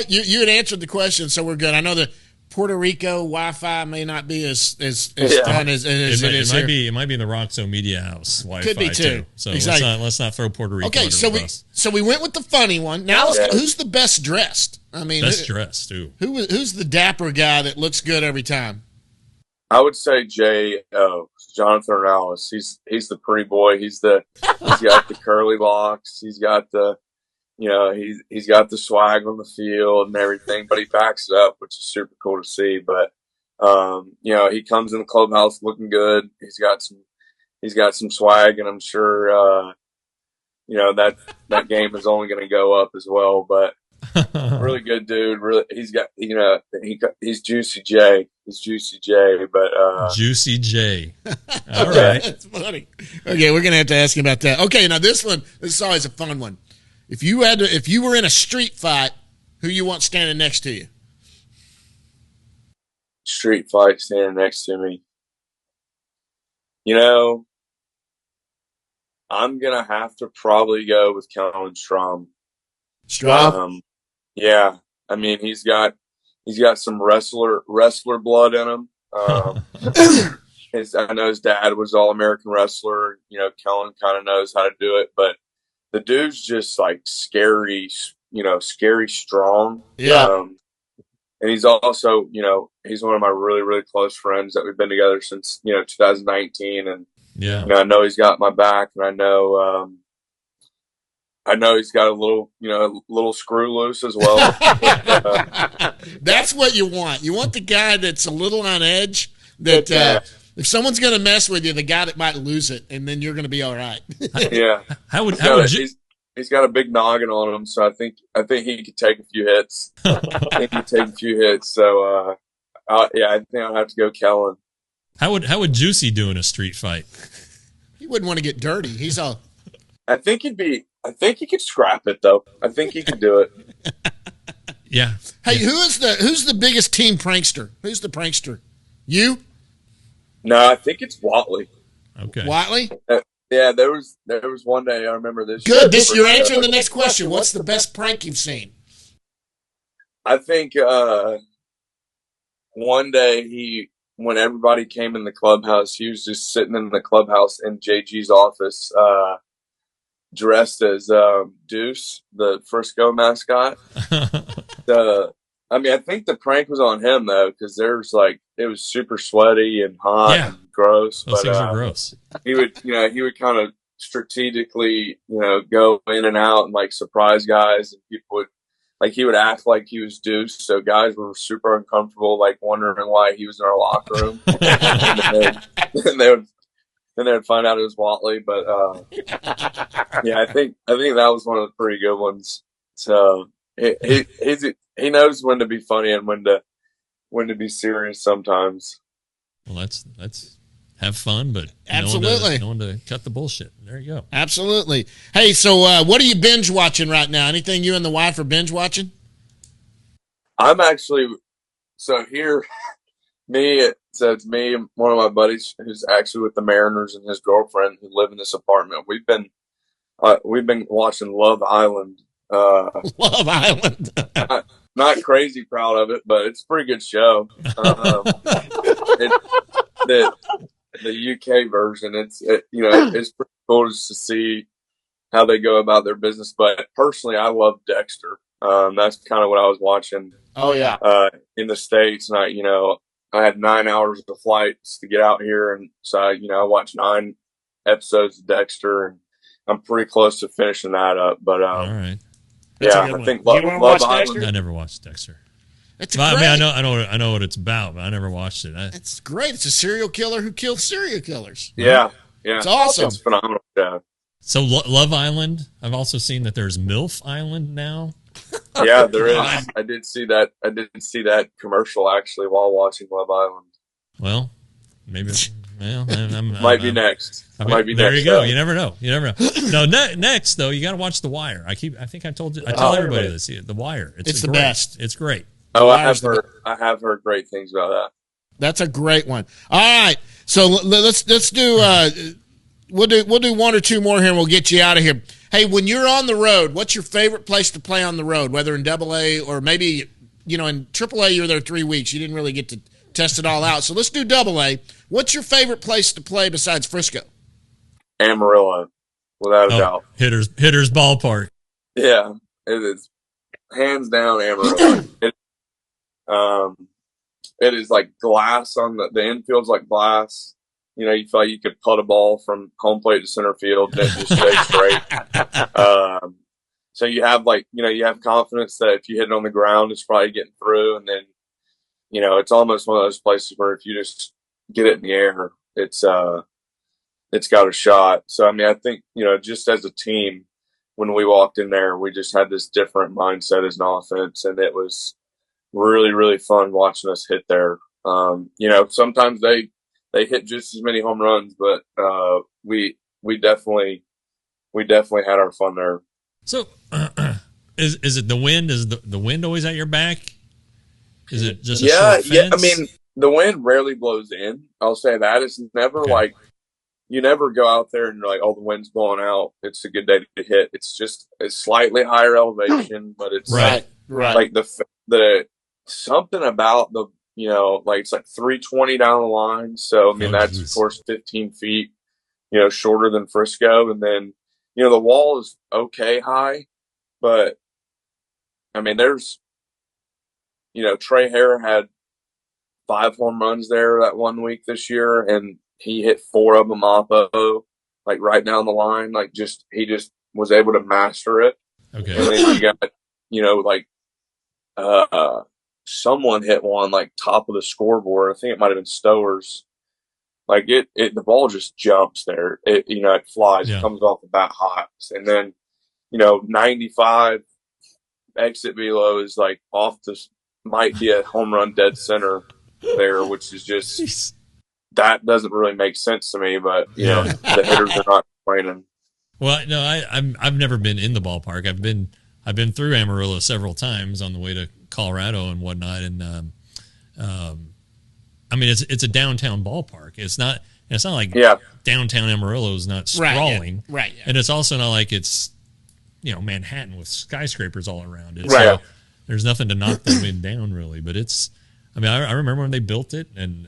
You had answered the question, so we're good. I know the Puerto Rico Wi-Fi may not be as fun as it is here. It might be in the Roxo Media House Wi-Fi Could be too. So exactly. let's not throw Puerto Rico. Okay, so we went with the funny one. Now who's the best dressed? I mean, best dressed too. Who's the dapper guy that looks good every time? I would say Jonathan Ornelas. He's the pretty boy. He's got the curly locks. He's got the he's got the swag on the field and everything, but he backs it up, which is super cool to see. But he comes in the clubhouse looking good. He's got some swag, and I'm sure that game is only going to go up as well. But really good dude. Really, he's got he's Juicy J. He's Juicy J. But Juicy J. All right, that's funny. Okay, we're gonna have to ask him about that. Okay, now this is always a fun one. If you were in a street fight, who you want standing next to you? Street fight standing next to me. I'm gonna have to probably go with Kellen Strom. Yeah, I mean he's got some wrestler blood in him. I know his dad was All-American wrestler. Kellen kind of knows how to do it, but the dude's just like scary strong. Yeah. And he's also, he's one of my really, really close friends that we've been together since, 2019. And, I know he's got my back, and I know he's got a little screw loose as well. That's what you want. You want the guy that's a little on edge, that if someone's going to mess with you, the guy that might lose it, and then you're going to be all right. Yeah. He's got a big noggin on him, so I think he could take a few hits. So, I think I'll have to go Kellen. How would Juicy do in a street fight? He wouldn't want to get dirty. He's all. I think he could scrap it though. I think he could do it. Yeah. Hey, who's the biggest team prankster? Who's the prankster? You? No, I think it's Watley. Okay. Watley? Yeah, there was one day I remember this. Good. You're answering the next question. What's the best prank you've seen? I think one day when everybody came in the clubhouse, he was just sitting in the clubhouse in JG's office, dressed as Deuce, the Frisco mascot. I think the prank was on him though, because it was super sweaty and hot and gross. Those things are gross. He would kind of strategically, go in and out and like surprise guys, and people would. Like, he would act like he was Deuce, so guys were super uncomfortable, like wondering why he was in our locker room. and they would find out it was Watley. But yeah, I think that was one of the pretty good ones. So he knows when to be funny and when to be serious sometimes. Well, let's have fun, but absolutely no one to cut the bullshit. There you go. Absolutely. Hey, so what are you binge watching right now? Anything you and the wife are binge watching? I'm actually here. It's me, one of my buddies who's actually with the Mariners, and his girlfriend who live in this apartment. We've been watching Love Island. Love Island. Not crazy proud of it, but it's a pretty good show. The UK version, it's pretty cool just to see how they go about their business. But personally, I love Dexter. That's kind of what I was watching. Oh yeah. In the States, and I had 9 hours of flights to get out here, and so I watched 9 episodes of Dexter, and I'm pretty close to finishing that up. But all right, I think Love Island. I never watched Dexter. It's great. I mean, I know what it's about, but I never watched it. It's great. It's a serial killer who kills serial killers. Yeah. It's awesome. It's phenomenal. Yeah. So Love Island. I've also seen that there's MILF Island now. Yeah, there is. I did see that commercial actually while watching Love Island. Well, maybe. Well, might be next. There you go. You never know. No, next though, you got to watch The Wire. I think I told you. I tell everybody this. The Wire. It's the best. It's great. Oh, I have heard great things about that. That's a great one. All right, so let's do. We'll do one or two more here, and we'll get you out of here. Hey, when you're on the road, what's your favorite place to play on the road? Whether in AA or maybe in AAA, you're there 3 weeks. You didn't really get to test it all out. So let's do AA. What's your favorite place to play besides Frisco? Amarillo, without a doubt. Hitters Ballpark. Yeah, it is hands down Amarillo. It is like glass on the infield's like glass. You feel like you could putt a ball from home plate to center field and it just stay straight. So you have you have confidence that if you hit it on the ground, it's probably getting through. And then, it's almost one of those places where if you just get it in the air, it's got a shot. So, I think, just as a team, when we walked in there, we just had this different mindset as an offense, and it was really, really fun watching us hit there. Sometimes they hit just as many home runs, but we definitely had our fun there. So, is it the wind? Is the wind always at your back? Is it just a short fence? The wind rarely blows in. I'll say that. It's never like you never go out there and you're like, oh, the wind's blowing out. It's a good day to hit. It's just a slightly higher elevation, but it's right. Like the something about the it's like 320 down the line. So that's of course 15 feet, shorter than Frisco, and then the wall is okay high, but there's Trey Hare had 5 home runs there that 1 week this year, and he hit 4 of them oppo, like right down the line. He just was able to master it. Okay. And then you got, someone hit one like top of the scoreboard. I think it might have been Stowers. Like the ball just jumps there. It flies. It comes off the bat hot. And then, 95 exit velo is like might be a home run dead center there, which is just, that doesn't really make sense to me, but the hitters are not complaining. Well, no, I've never been in the ballpark. I've been through Amarillo several times on the way to Colorado and whatnot, and I mean, it's a downtown ballpark. It's not like downtown Amarillo is not sprawling. Right. And it's also not like it's, Manhattan with skyscrapers all around it. Right. So there's nothing to knock the wind down really, but I remember when they built it and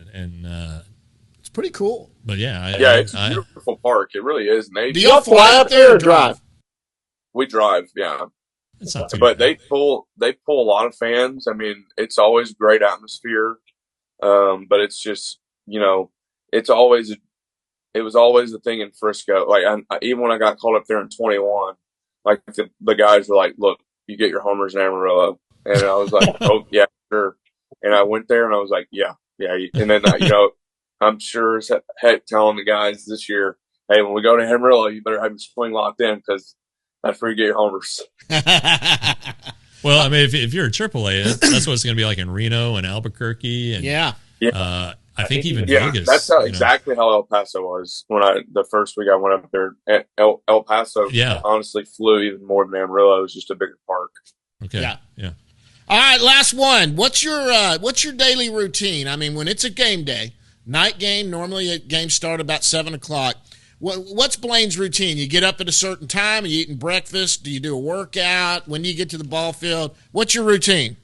it's pretty cool. But it's a beautiful park. It really is. And do y'all fly up there or drive? We drive, yeah. It's not too but bad. they pull a lot of fans. I mean, it's always great atmosphere. But it's just, it was always the thing in Frisco. Like, even when I got called up there in 21, like the guys were like, "Look, you get your homers in Amarillo," and I was like, "Oh yeah, sure." And I went there and I was like, "Yeah." And then I'm sure as heck telling the guys this year, "Hey, when we go to Amarillo, you better have your swing locked in because that's where you get your homers." Well, I mean, if you're a AAA, that's what it's going to be like in Reno and Albuquerque, and I think even Vegas. That's exactly how El Paso was when the first week I went up there. El Paso, honestly, flew even more than Amarillo. It was just a bigger park. Okay. Yeah. All right, last one. What's your daily routine? I mean, when it's a game day, night game. Normally, games start about 7:00. What's Blaine's routine? You get up at a certain time? Are you eating breakfast? Do you do a workout? When do you get to the ball field? What's your routine?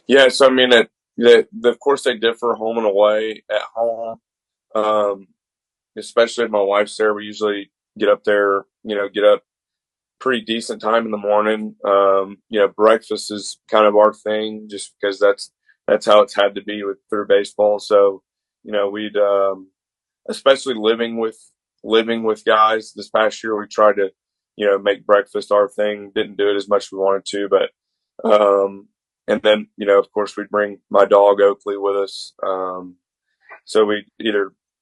Yeah, so I mean, of course they differ home and away. At home, especially if my wife's there, we usually get up there, get up pretty decent time in the morning. Breakfast is kind of our thing just because that's how it's had to be through baseball. So, we'd, especially living with guys this past year, we tried to, make breakfast our thing. Didn't do it as much as we wanted to, but, and then, of course we'd bring my dog Oakley with us. So we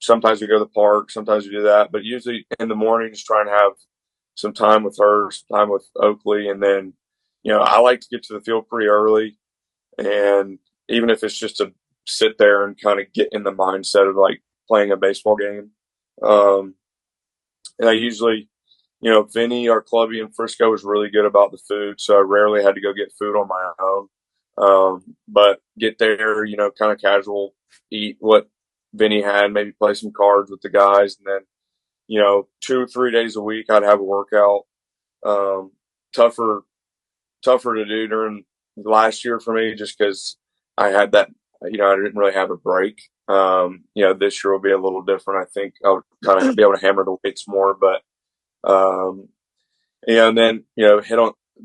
sometimes we go to the park, sometimes we do that, but usually in the morning, just try and have some time with her, some time with Oakley. And then, I like to get to the field pretty early. And even if it's just to sit there and kind of get in the mindset of like playing a baseball game. And I usually, Vinny, our clubby in Frisco, was really good about the food. So I rarely had to go get food on my own. But get there, kind of casual, eat what Vinny had, maybe play some cards with the guys. And then, 2 or 3 days a week, I'd have a workout. Tougher to do during last year for me, just because I had that, I didn't really have a break. This year will be a little different. I think I'll kind of be able to hammer the weights more, but, and then,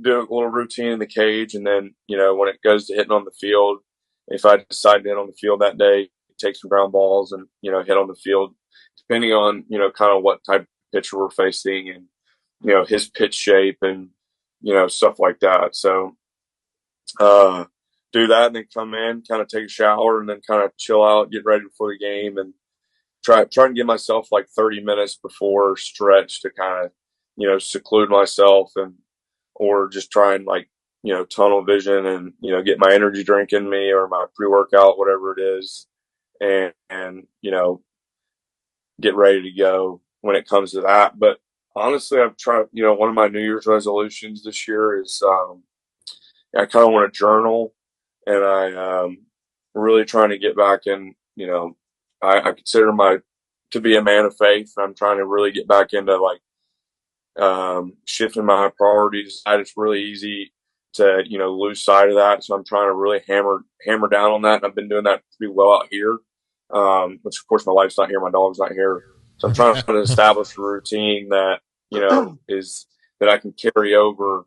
do a little routine in the cage. And then, when it goes to hitting on the field, if I decide to hit on the field that day, take some ground balls and, hit on the field, depending on, kind of what type of pitcher we're facing and, his pitch shape and, stuff like that. So, do that and then come in, kind of take a shower and then kind of chill out, get ready for the game and try and give myself like 30 minutes before stretch to kind of, seclude myself or just try and like, tunnel vision and, get my energy drink in me or my pre-workout, whatever it is. And, get ready to go when it comes to that. But honestly, I've tried, one of my New Year's resolutions this year is, I kind of want to journal and I, really trying to get back in, I consider to be a man of faith. And I'm trying to really get back into like, shifting my priorities. It's really easy to, lose sight of that. So I'm trying to really hammer down on that. And I've been doing that pretty well out here. Which of course my wife's not here. My dog's not here. So I'm trying to establish a routine that, is that I can carry over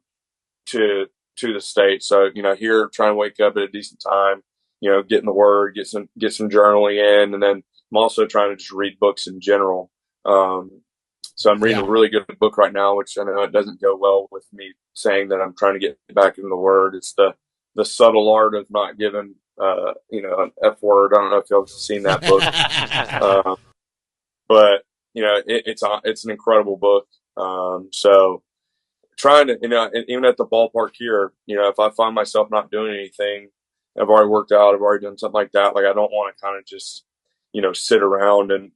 to the state. So, here trying to wake up at a decent time, getting the word, get some journaling in. And then I'm also trying to just read books in general. So I'm reading a really good book right now, which I know it doesn't go well with me saying that I'm trying to get back into the word. It's the subtle art of not giving, an F word. I don't know if y'all have seen that book. But it's an incredible book. So trying to, even at the ballpark here, if I find myself not doing anything, I've already worked out, I've already done something like that. Like I don't want to kind of just, sit around and,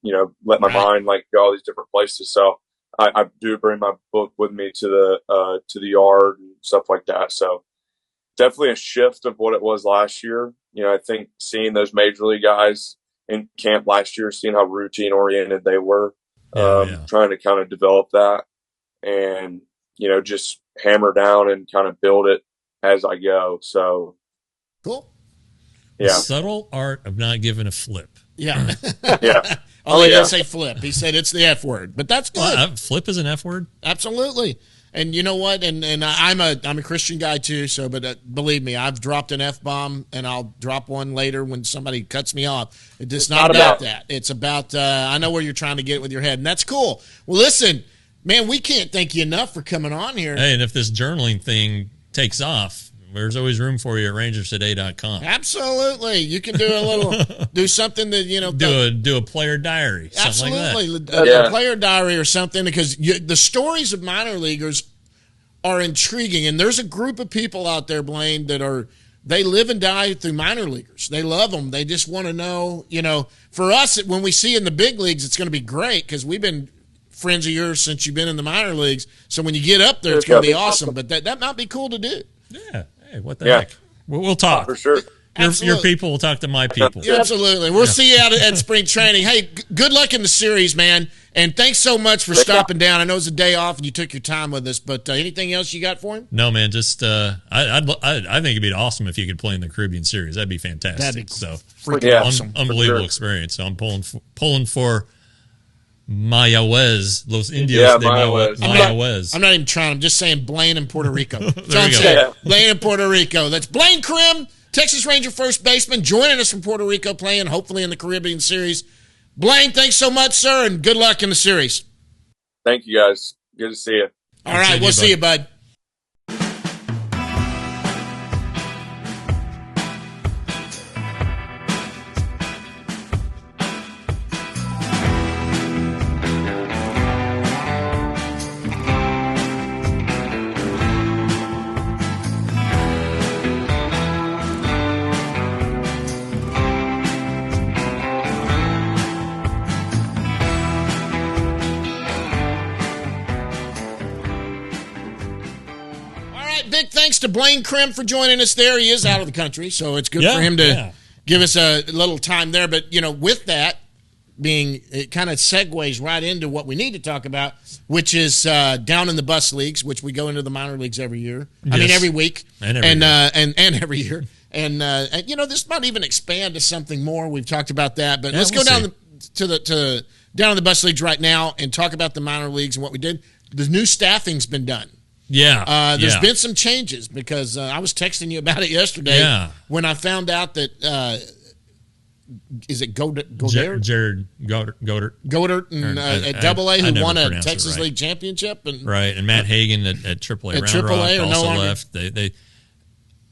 let my mind like go all these different places. So I do bring my book with me to the yard and stuff like that. So definitely a shift of what it was last year. I think seeing those major league guys in camp last year, seeing how routine oriented they were, trying to kind of develop that and, just hammer down and kind of build it as I go. So cool. The subtle art of not giving a flip. Yeah. Yeah. He didn't say flip. He said it's the F word, but that's good. Well, flip is an F word? Absolutely. And you know what? And I'm a Christian guy too. So, but believe me, I've dropped an F-bomb, and I'll drop one later when somebody cuts me off. It's not about that. It's about I know where you're trying to get it with your head, and that's cool. Well, listen, man, we can't thank you enough for coming on here. Hey, and if this journaling thing takes off, there's always room for you at rangerstoday.com. Absolutely. You can do something that, do a player diary. Absolutely. Something like that. A player diary or something, because the stories of minor leaguers are intriguing. And there's a group of people out there, Blaine, they live and die through minor leaguers. They love them. They just want to know, for us, when we see in the big leagues, it's going to be great because we've been friends of yours since you've been in the minor leagues. So when you get up there, it's going to be awesome. But that might be cool to do. Yeah. Hey, what the heck? We'll talk. For sure. Your people will talk to my people. Yeah, absolutely. We'll see you out at spring training. Hey, good luck in the series, man. And thanks so much for stopping down. I know it's a day off and you took your time with us, but anything else you got for him? No, man. Just I think it'd be awesome if you could play in the Caribbean Series. That'd be fantastic. That'd be freaking awesome. Unbelievable experience. So I'm pulling for Mayagüez, Los Indios de Mayagüez. I'm not even trying. I'm just saying Blaine and Puerto Rico. There we go. Blaine and Puerto Rico. That's Blaine Crim, Texas Ranger first baseman, joining us from Puerto Rico, playing hopefully in the Caribbean Series. Blaine, thanks so much, sir, and good luck in the series. Thank you, guys. Good to see you. All right, we'll see you, bud. Thanks to Blaine Crim for joining us there. He is out of the country, so it's good for him to give us a little time there. But, with that being, it kind of segues right into what we need to talk about, which is down in the bus leagues, which we go into the minor leagues every year. Yes. I mean, every week. And every year. And this might even expand to something more. We've talked about that. But let's go down to the bus leagues right now and talk about the minor leagues and what we did. The new staffing's been done. Yeah. There's been some changes because I was texting you about it yesterday when I found out that is it Godert? Jared Godert and, at Double-A who won a Texas League championship. And Matt Hagan at Triple-A Round Rock also left. They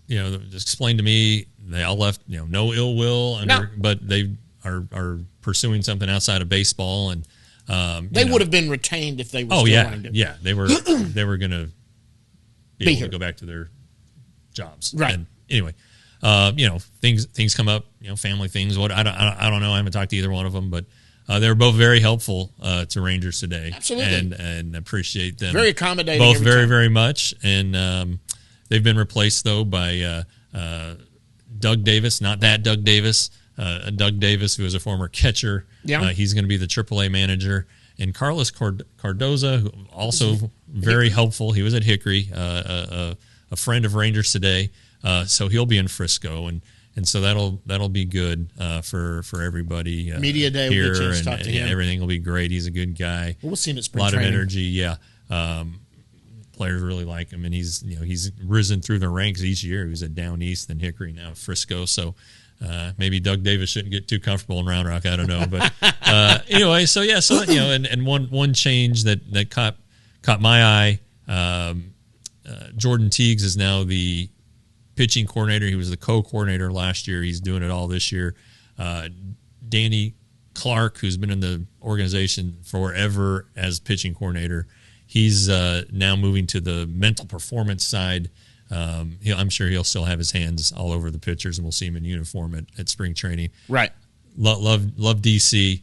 explained to me they all left, no ill will, but they are pursuing something outside of baseball. And they would have been retained if they were still wanting to. Yeah, they were going to be able to go back to their jobs. Right. And anyway, things come up, family things. What I don't know. I haven't talked to either one of them, but they were both very helpful to Rangers today. Absolutely. And appreciate them. Very accommodating. Both very much. And they've been replaced though by Doug Davis, not that Doug Davis. Doug Davis, who was a former catcher. Yeah. He's going to be the AAA manager. And Carlos Cardoza, who also very helpful. He was at Hickory, a friend of Rangers today. So he'll be in Frisco, and so that'll be good for everybody. Media day here, we'll get a chance to talk to him. Everything will be great. He's a good guy. We'll see him at spring training. A lot training. of energy. Yeah. Players really like him, and he's risen through the ranks each year. He was at Down East, then Hickory, now Frisco. So. Maybe Doug Davis shouldn't get too comfortable in Round Rock. I don't know, but anyway. So and one change that caught my eye. Jordan Teagues is now the pitching coordinator. He was the co-coordinator last year. He's doing it all this year. Danny Clark, who's been in the organization forever as pitching coordinator, he's now moving to the mental performance side. I'm sure he'll still have his hands all over the pitchers, and we'll see him in uniform at spring training. Right. Love DC.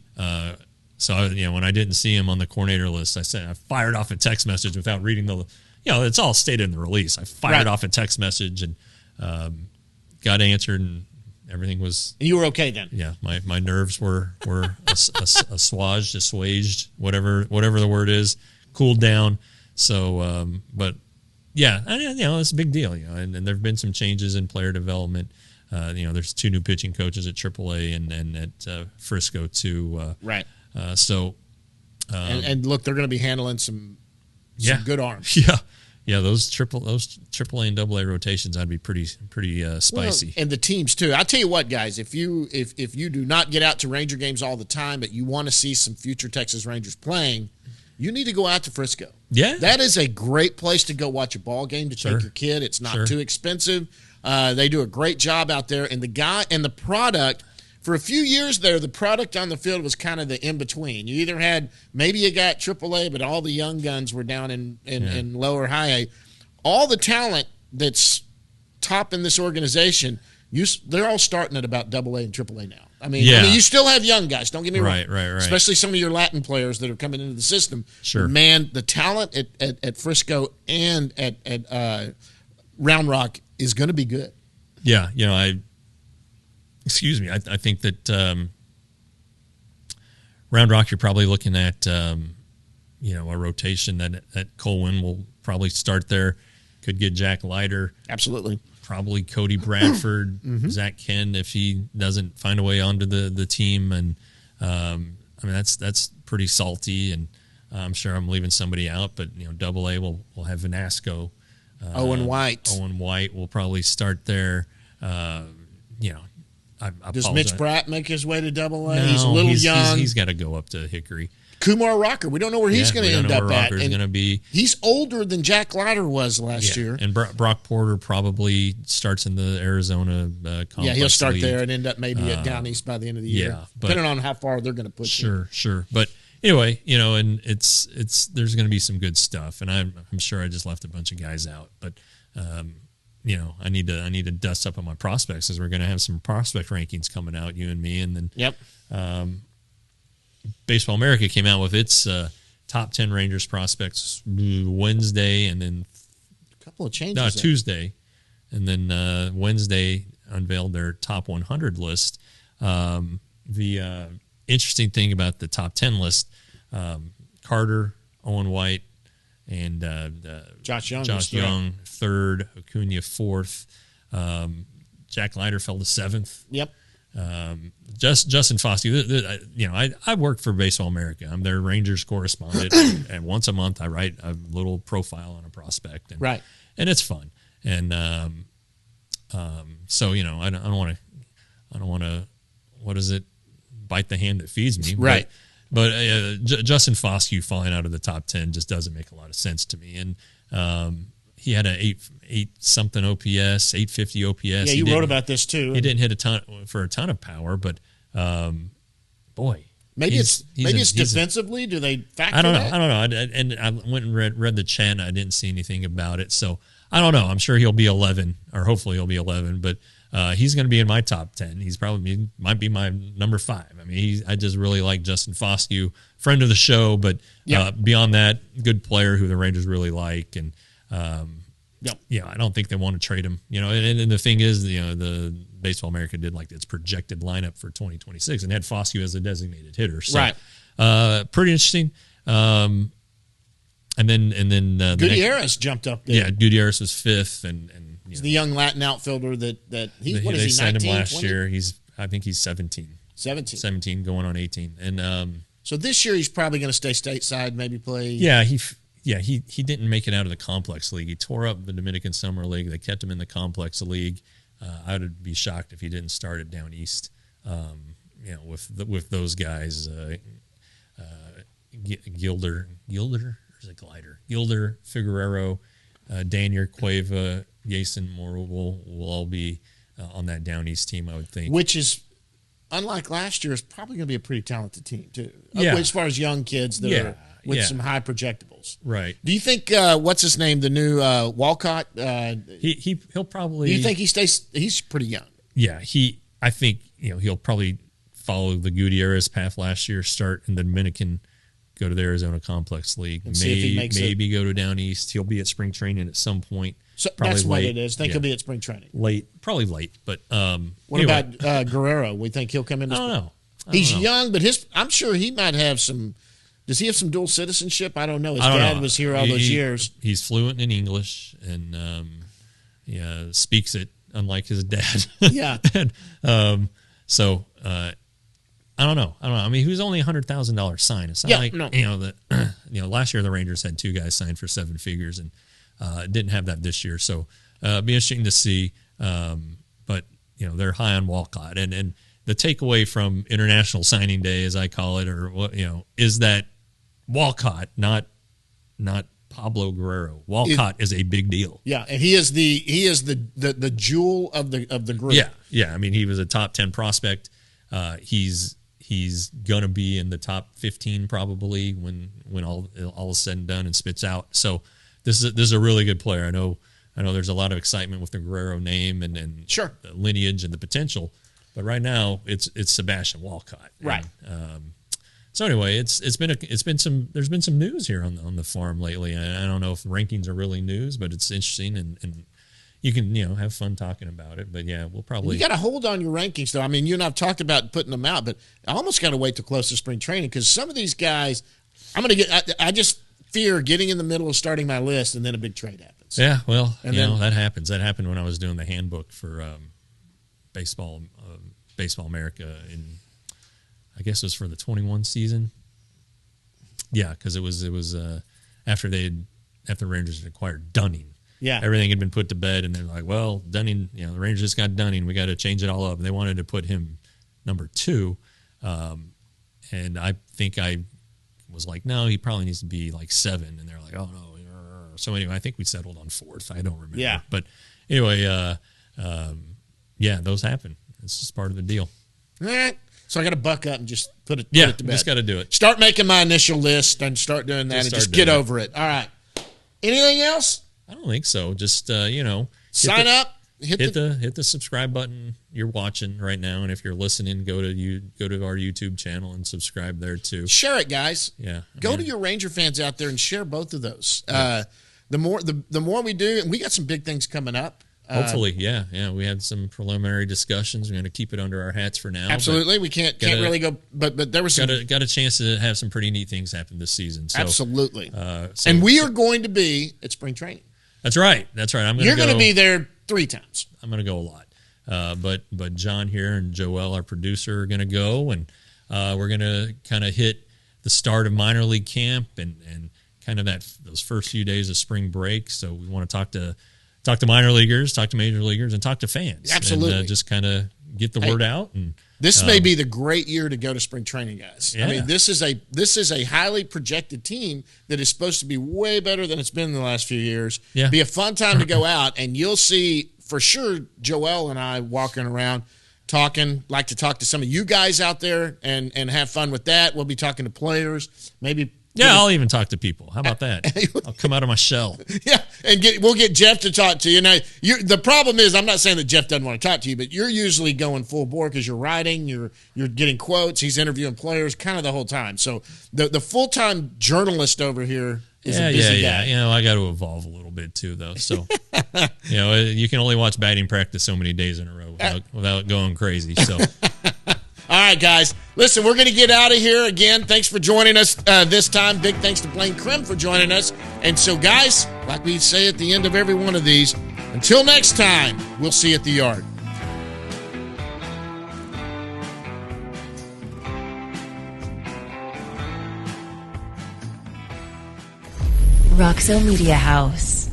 So when I didn't see him on the coordinator list, I fired off a text message without reading it's all stated in the release. I fired off a text message and got answered, and everything was. You were okay then. Yeah, my nerves were assuaged, whatever the word is, cooled down. So, but yeah, it's a big deal, and there've been some changes in player development. There's 2 new pitching coaches at AAA and at Frisco too. Right. And look, they're going to be handling some good arms. Yeah, those AAA and AA rotations, I'd be pretty spicy. Well, and the teams too. I'll tell you what, guys, if you do not get out to Ranger games all the time, but you want to see some future Texas Rangers playing, you need to go out to Frisco. Yeah, that is a great place to go watch a ball game to take your kid. It's not too expensive. They do a great job out there, and the product. For a few years there, the product on the field was kind of the in-between. You either had, maybe you got AAA, but all the young guns were down in lower high A. All the talent that's top in this organization, they're all starting at about AA and AAA now. I mean, you still have young guys, don't get me wrong. Right. Especially some of your Latin players that are coming into the system. Sure. Man, the talent at Frisco and at Round Rock is going to be good. Yeah, Excuse me. I think that Round Rock, you're probably looking at a rotation that Colwyn will probably start there. Could get Jack Leiter. Absolutely. Probably Cody Bradford, Zach Ken if he doesn't find a way onto the team, and that's pretty salty. And I'm sure I'm leaving somebody out, but AA will have Vanasco. Owen White. Owen White will probably start there. Does Mitch Bratt make his way to AA? No, he's a little young. He's got to go up to Hickory. Kumar Rocker, we don't know where he's going to end up at. Rocker's going to be. He's older than Jack Leiter was last year. And Brock Porter probably starts in the Arizona complex. Yeah, he'll start league. there and end up maybe at Down East by the end of the year. Depending on how far they're going to push him. Sure. But anyway, and it's there's going to be some good stuff, and I'm sure I just left a bunch of guys out, but. I need to dust up on my prospects as we're going to have some prospect rankings coming out, you and me, and then Baseball America came out with its top 10 Rangers prospects Wednesday, and then a couple of changes. Tuesday, and then Wednesday unveiled their top 100 list. The interesting thing about the top 10 list: Carter, Owen White, and Josh Young third, Acuna fourth, Jack Leiter fell to seventh. Yep. Justin Foskey. I work for Baseball America. I'm their Rangers correspondent, and once a month I write a little profile on a prospect, and it's fun. And so I don't want to. What is it? Bite the hand that feeds me, right? But Justin Foskey falling out of the top 10 just doesn't make a lot of sense to me. And he had a 8 something OPS, 850 OPS. Yeah, you wrote about this too. He didn't hit a ton of power, but boy, maybe it's defensively. Do they factor? I don't know. That? And I went and read the chat. And I didn't see anything about it, so I don't know. I'm sure he'll be 11, or hopefully he'll be 11, but. He's going to be in my top 10. He's probably might be my number 5. I mean, I just really like Justin Foskey, friend of the show, but beyond that, good player who the Rangers really like. And I don't think they want to trade him. And the thing is, the Baseball America did like its projected lineup for 2026 and had Foskey as a designated hitter. So, pretty interesting. And then Gutierrez jumped up there. Yeah, Gutierrez was 5th, and he's the young Latin outfielder that he. What is they he? signed 19, him last 20? year. I think he's 17. 17 going on 18, and so this year he's probably going to stay stateside, maybe play. Yeah, he didn't make it out of the complex league. He tore up the Dominican Summer League. They kept him in the complex league. I would be shocked if he didn't start it down east. With those guys, Gilder, or is it Glider? Gilder, Figueroa, Daniel Cueva, Jason Moore will all be on that down east team, I would think. Which is, unlike last year, is probably going to be a pretty talented team too. Yeah. As far as young kids that are with some high projectables. Right. Do you think what's his name, the new Walcott? He'll probably. Do you think he stays? He's pretty young. Yeah. I think he'll probably follow the Gutierrez path last year. Start in the Dominican. Go to the Arizona Complex League. See if he makes maybe go to down east. He'll be at spring training at some point. So Probably that's what late. it is. Think Yeah. he'll be at spring training. Probably late. But What anyway. about Guerrero? We think he'll come in. I don't know. He's young, but I'm sure he might have some. Does he have some dual citizenship? I don't know. His dad was here all those years. He's fluent in English and speaks it unlike his dad. Yeah. And, so I don't know. I mean, he was only $100,000 sign. It's not last year the Rangers had two guys signed for seven figures and didn't have that this year. So it'd be interesting to see. But they're high on Walcott, and the takeaway from International Signing Day, as I call it, or is that Walcott, not Pablo Guerrero. Walcott is a big deal. Yeah, and he is the jewel of the group. Yeah. I mean, he was a top 10 prospect. He's gonna be in the top 15 probably when all is said and done and spits out. So this is a really good player. I know there's a lot of excitement with the Guerrero name and sure, the lineage and the potential, but right now it's Sebastian Walcott. Right. So anyway, there's been some news here on the farm lately. I don't know if rankings are really news, but it's interesting and you can have fun talking about it. But yeah, we'll probably. You got to hold on your rankings though. I mean, you and I've talked about putting them out, but I almost got to wait till close to spring training because some of these guys, I just fear getting in the middle of starting my list and then a big trade happens. Yeah, well, that happens. That happened when I was doing the handbook for baseball America I guess it was for the 21 season. Yeah, because it was after Rangers had acquired Dunning. Yeah, everything had been put to bed, and they're like, "Well, Dunning, the Rangers just got Dunning. We got to change it all up." And they wanted to put him number 2, and I think I was like, "No, he probably needs to be like 7." And they're like, "Oh no." So anyway, I think we settled on 4th. I don't remember. Yeah, but anyway, those happen. It's just part of the deal. All right. So I got to buck up and just put it to bed. Just got to do it. Start making my initial list and start doing that and just get over it. All right. Anything else? I don't think so. Just sign up. Hit the subscribe button you're watching right now, and if you're listening, go to our YouTube channel and subscribe there too. Share it, guys. Yeah. Go to your Ranger fans out there and share both of those. Yeah. The more we do, and we got some big things coming up. Hopefully, yeah. We had some preliminary discussions. We're going to keep it under our hats for now. Absolutely, we can't really go. But there was some got a chance to have some pretty neat things happen this season. So, absolutely, and we are going to be at spring training. That's right. You're going to be there 3 times. I'm going to go a lot. But John here and Joel, our producer, are going to go, and we're going to kind of hit the start of minor league camp and kind of those first few days of spring break. So we want to talk to minor leaguers, talk to major leaguers, and talk to fans. Absolutely, and just kind of get the word out. And this may be the great year to go to spring training, guys. Yeah. I mean, this is a highly projected team that is supposed to be way better than it's been in the last few years. Yeah. Be a fun time to go out, and you'll see for sure Joel and I walking around talking. Like to talk to some of you guys out there and have fun with that. We'll be talking to players, maybe. Yeah, I'll even talk to people. How about that? I'll come out of my shell. Yeah, and we'll get Jeff to talk to you. Now, the problem is, I'm not saying that Jeff doesn't want to talk to you, but you're usually going full bore because you're writing, you're getting quotes, he's interviewing players, kind of the whole time. So the full time journalist over here is a busy guy. Yeah. I got to evolve a little bit too, though. So you can only watch batting practice so many days in a row without going crazy. So. All right, guys. Listen, we're going to get out of here again. Thanks for joining us this time. Big thanks to Blaine Crim for joining us. And so, guys, like we say at the end of every one of these, until next time, we'll see you at the yard. Roxo Media House.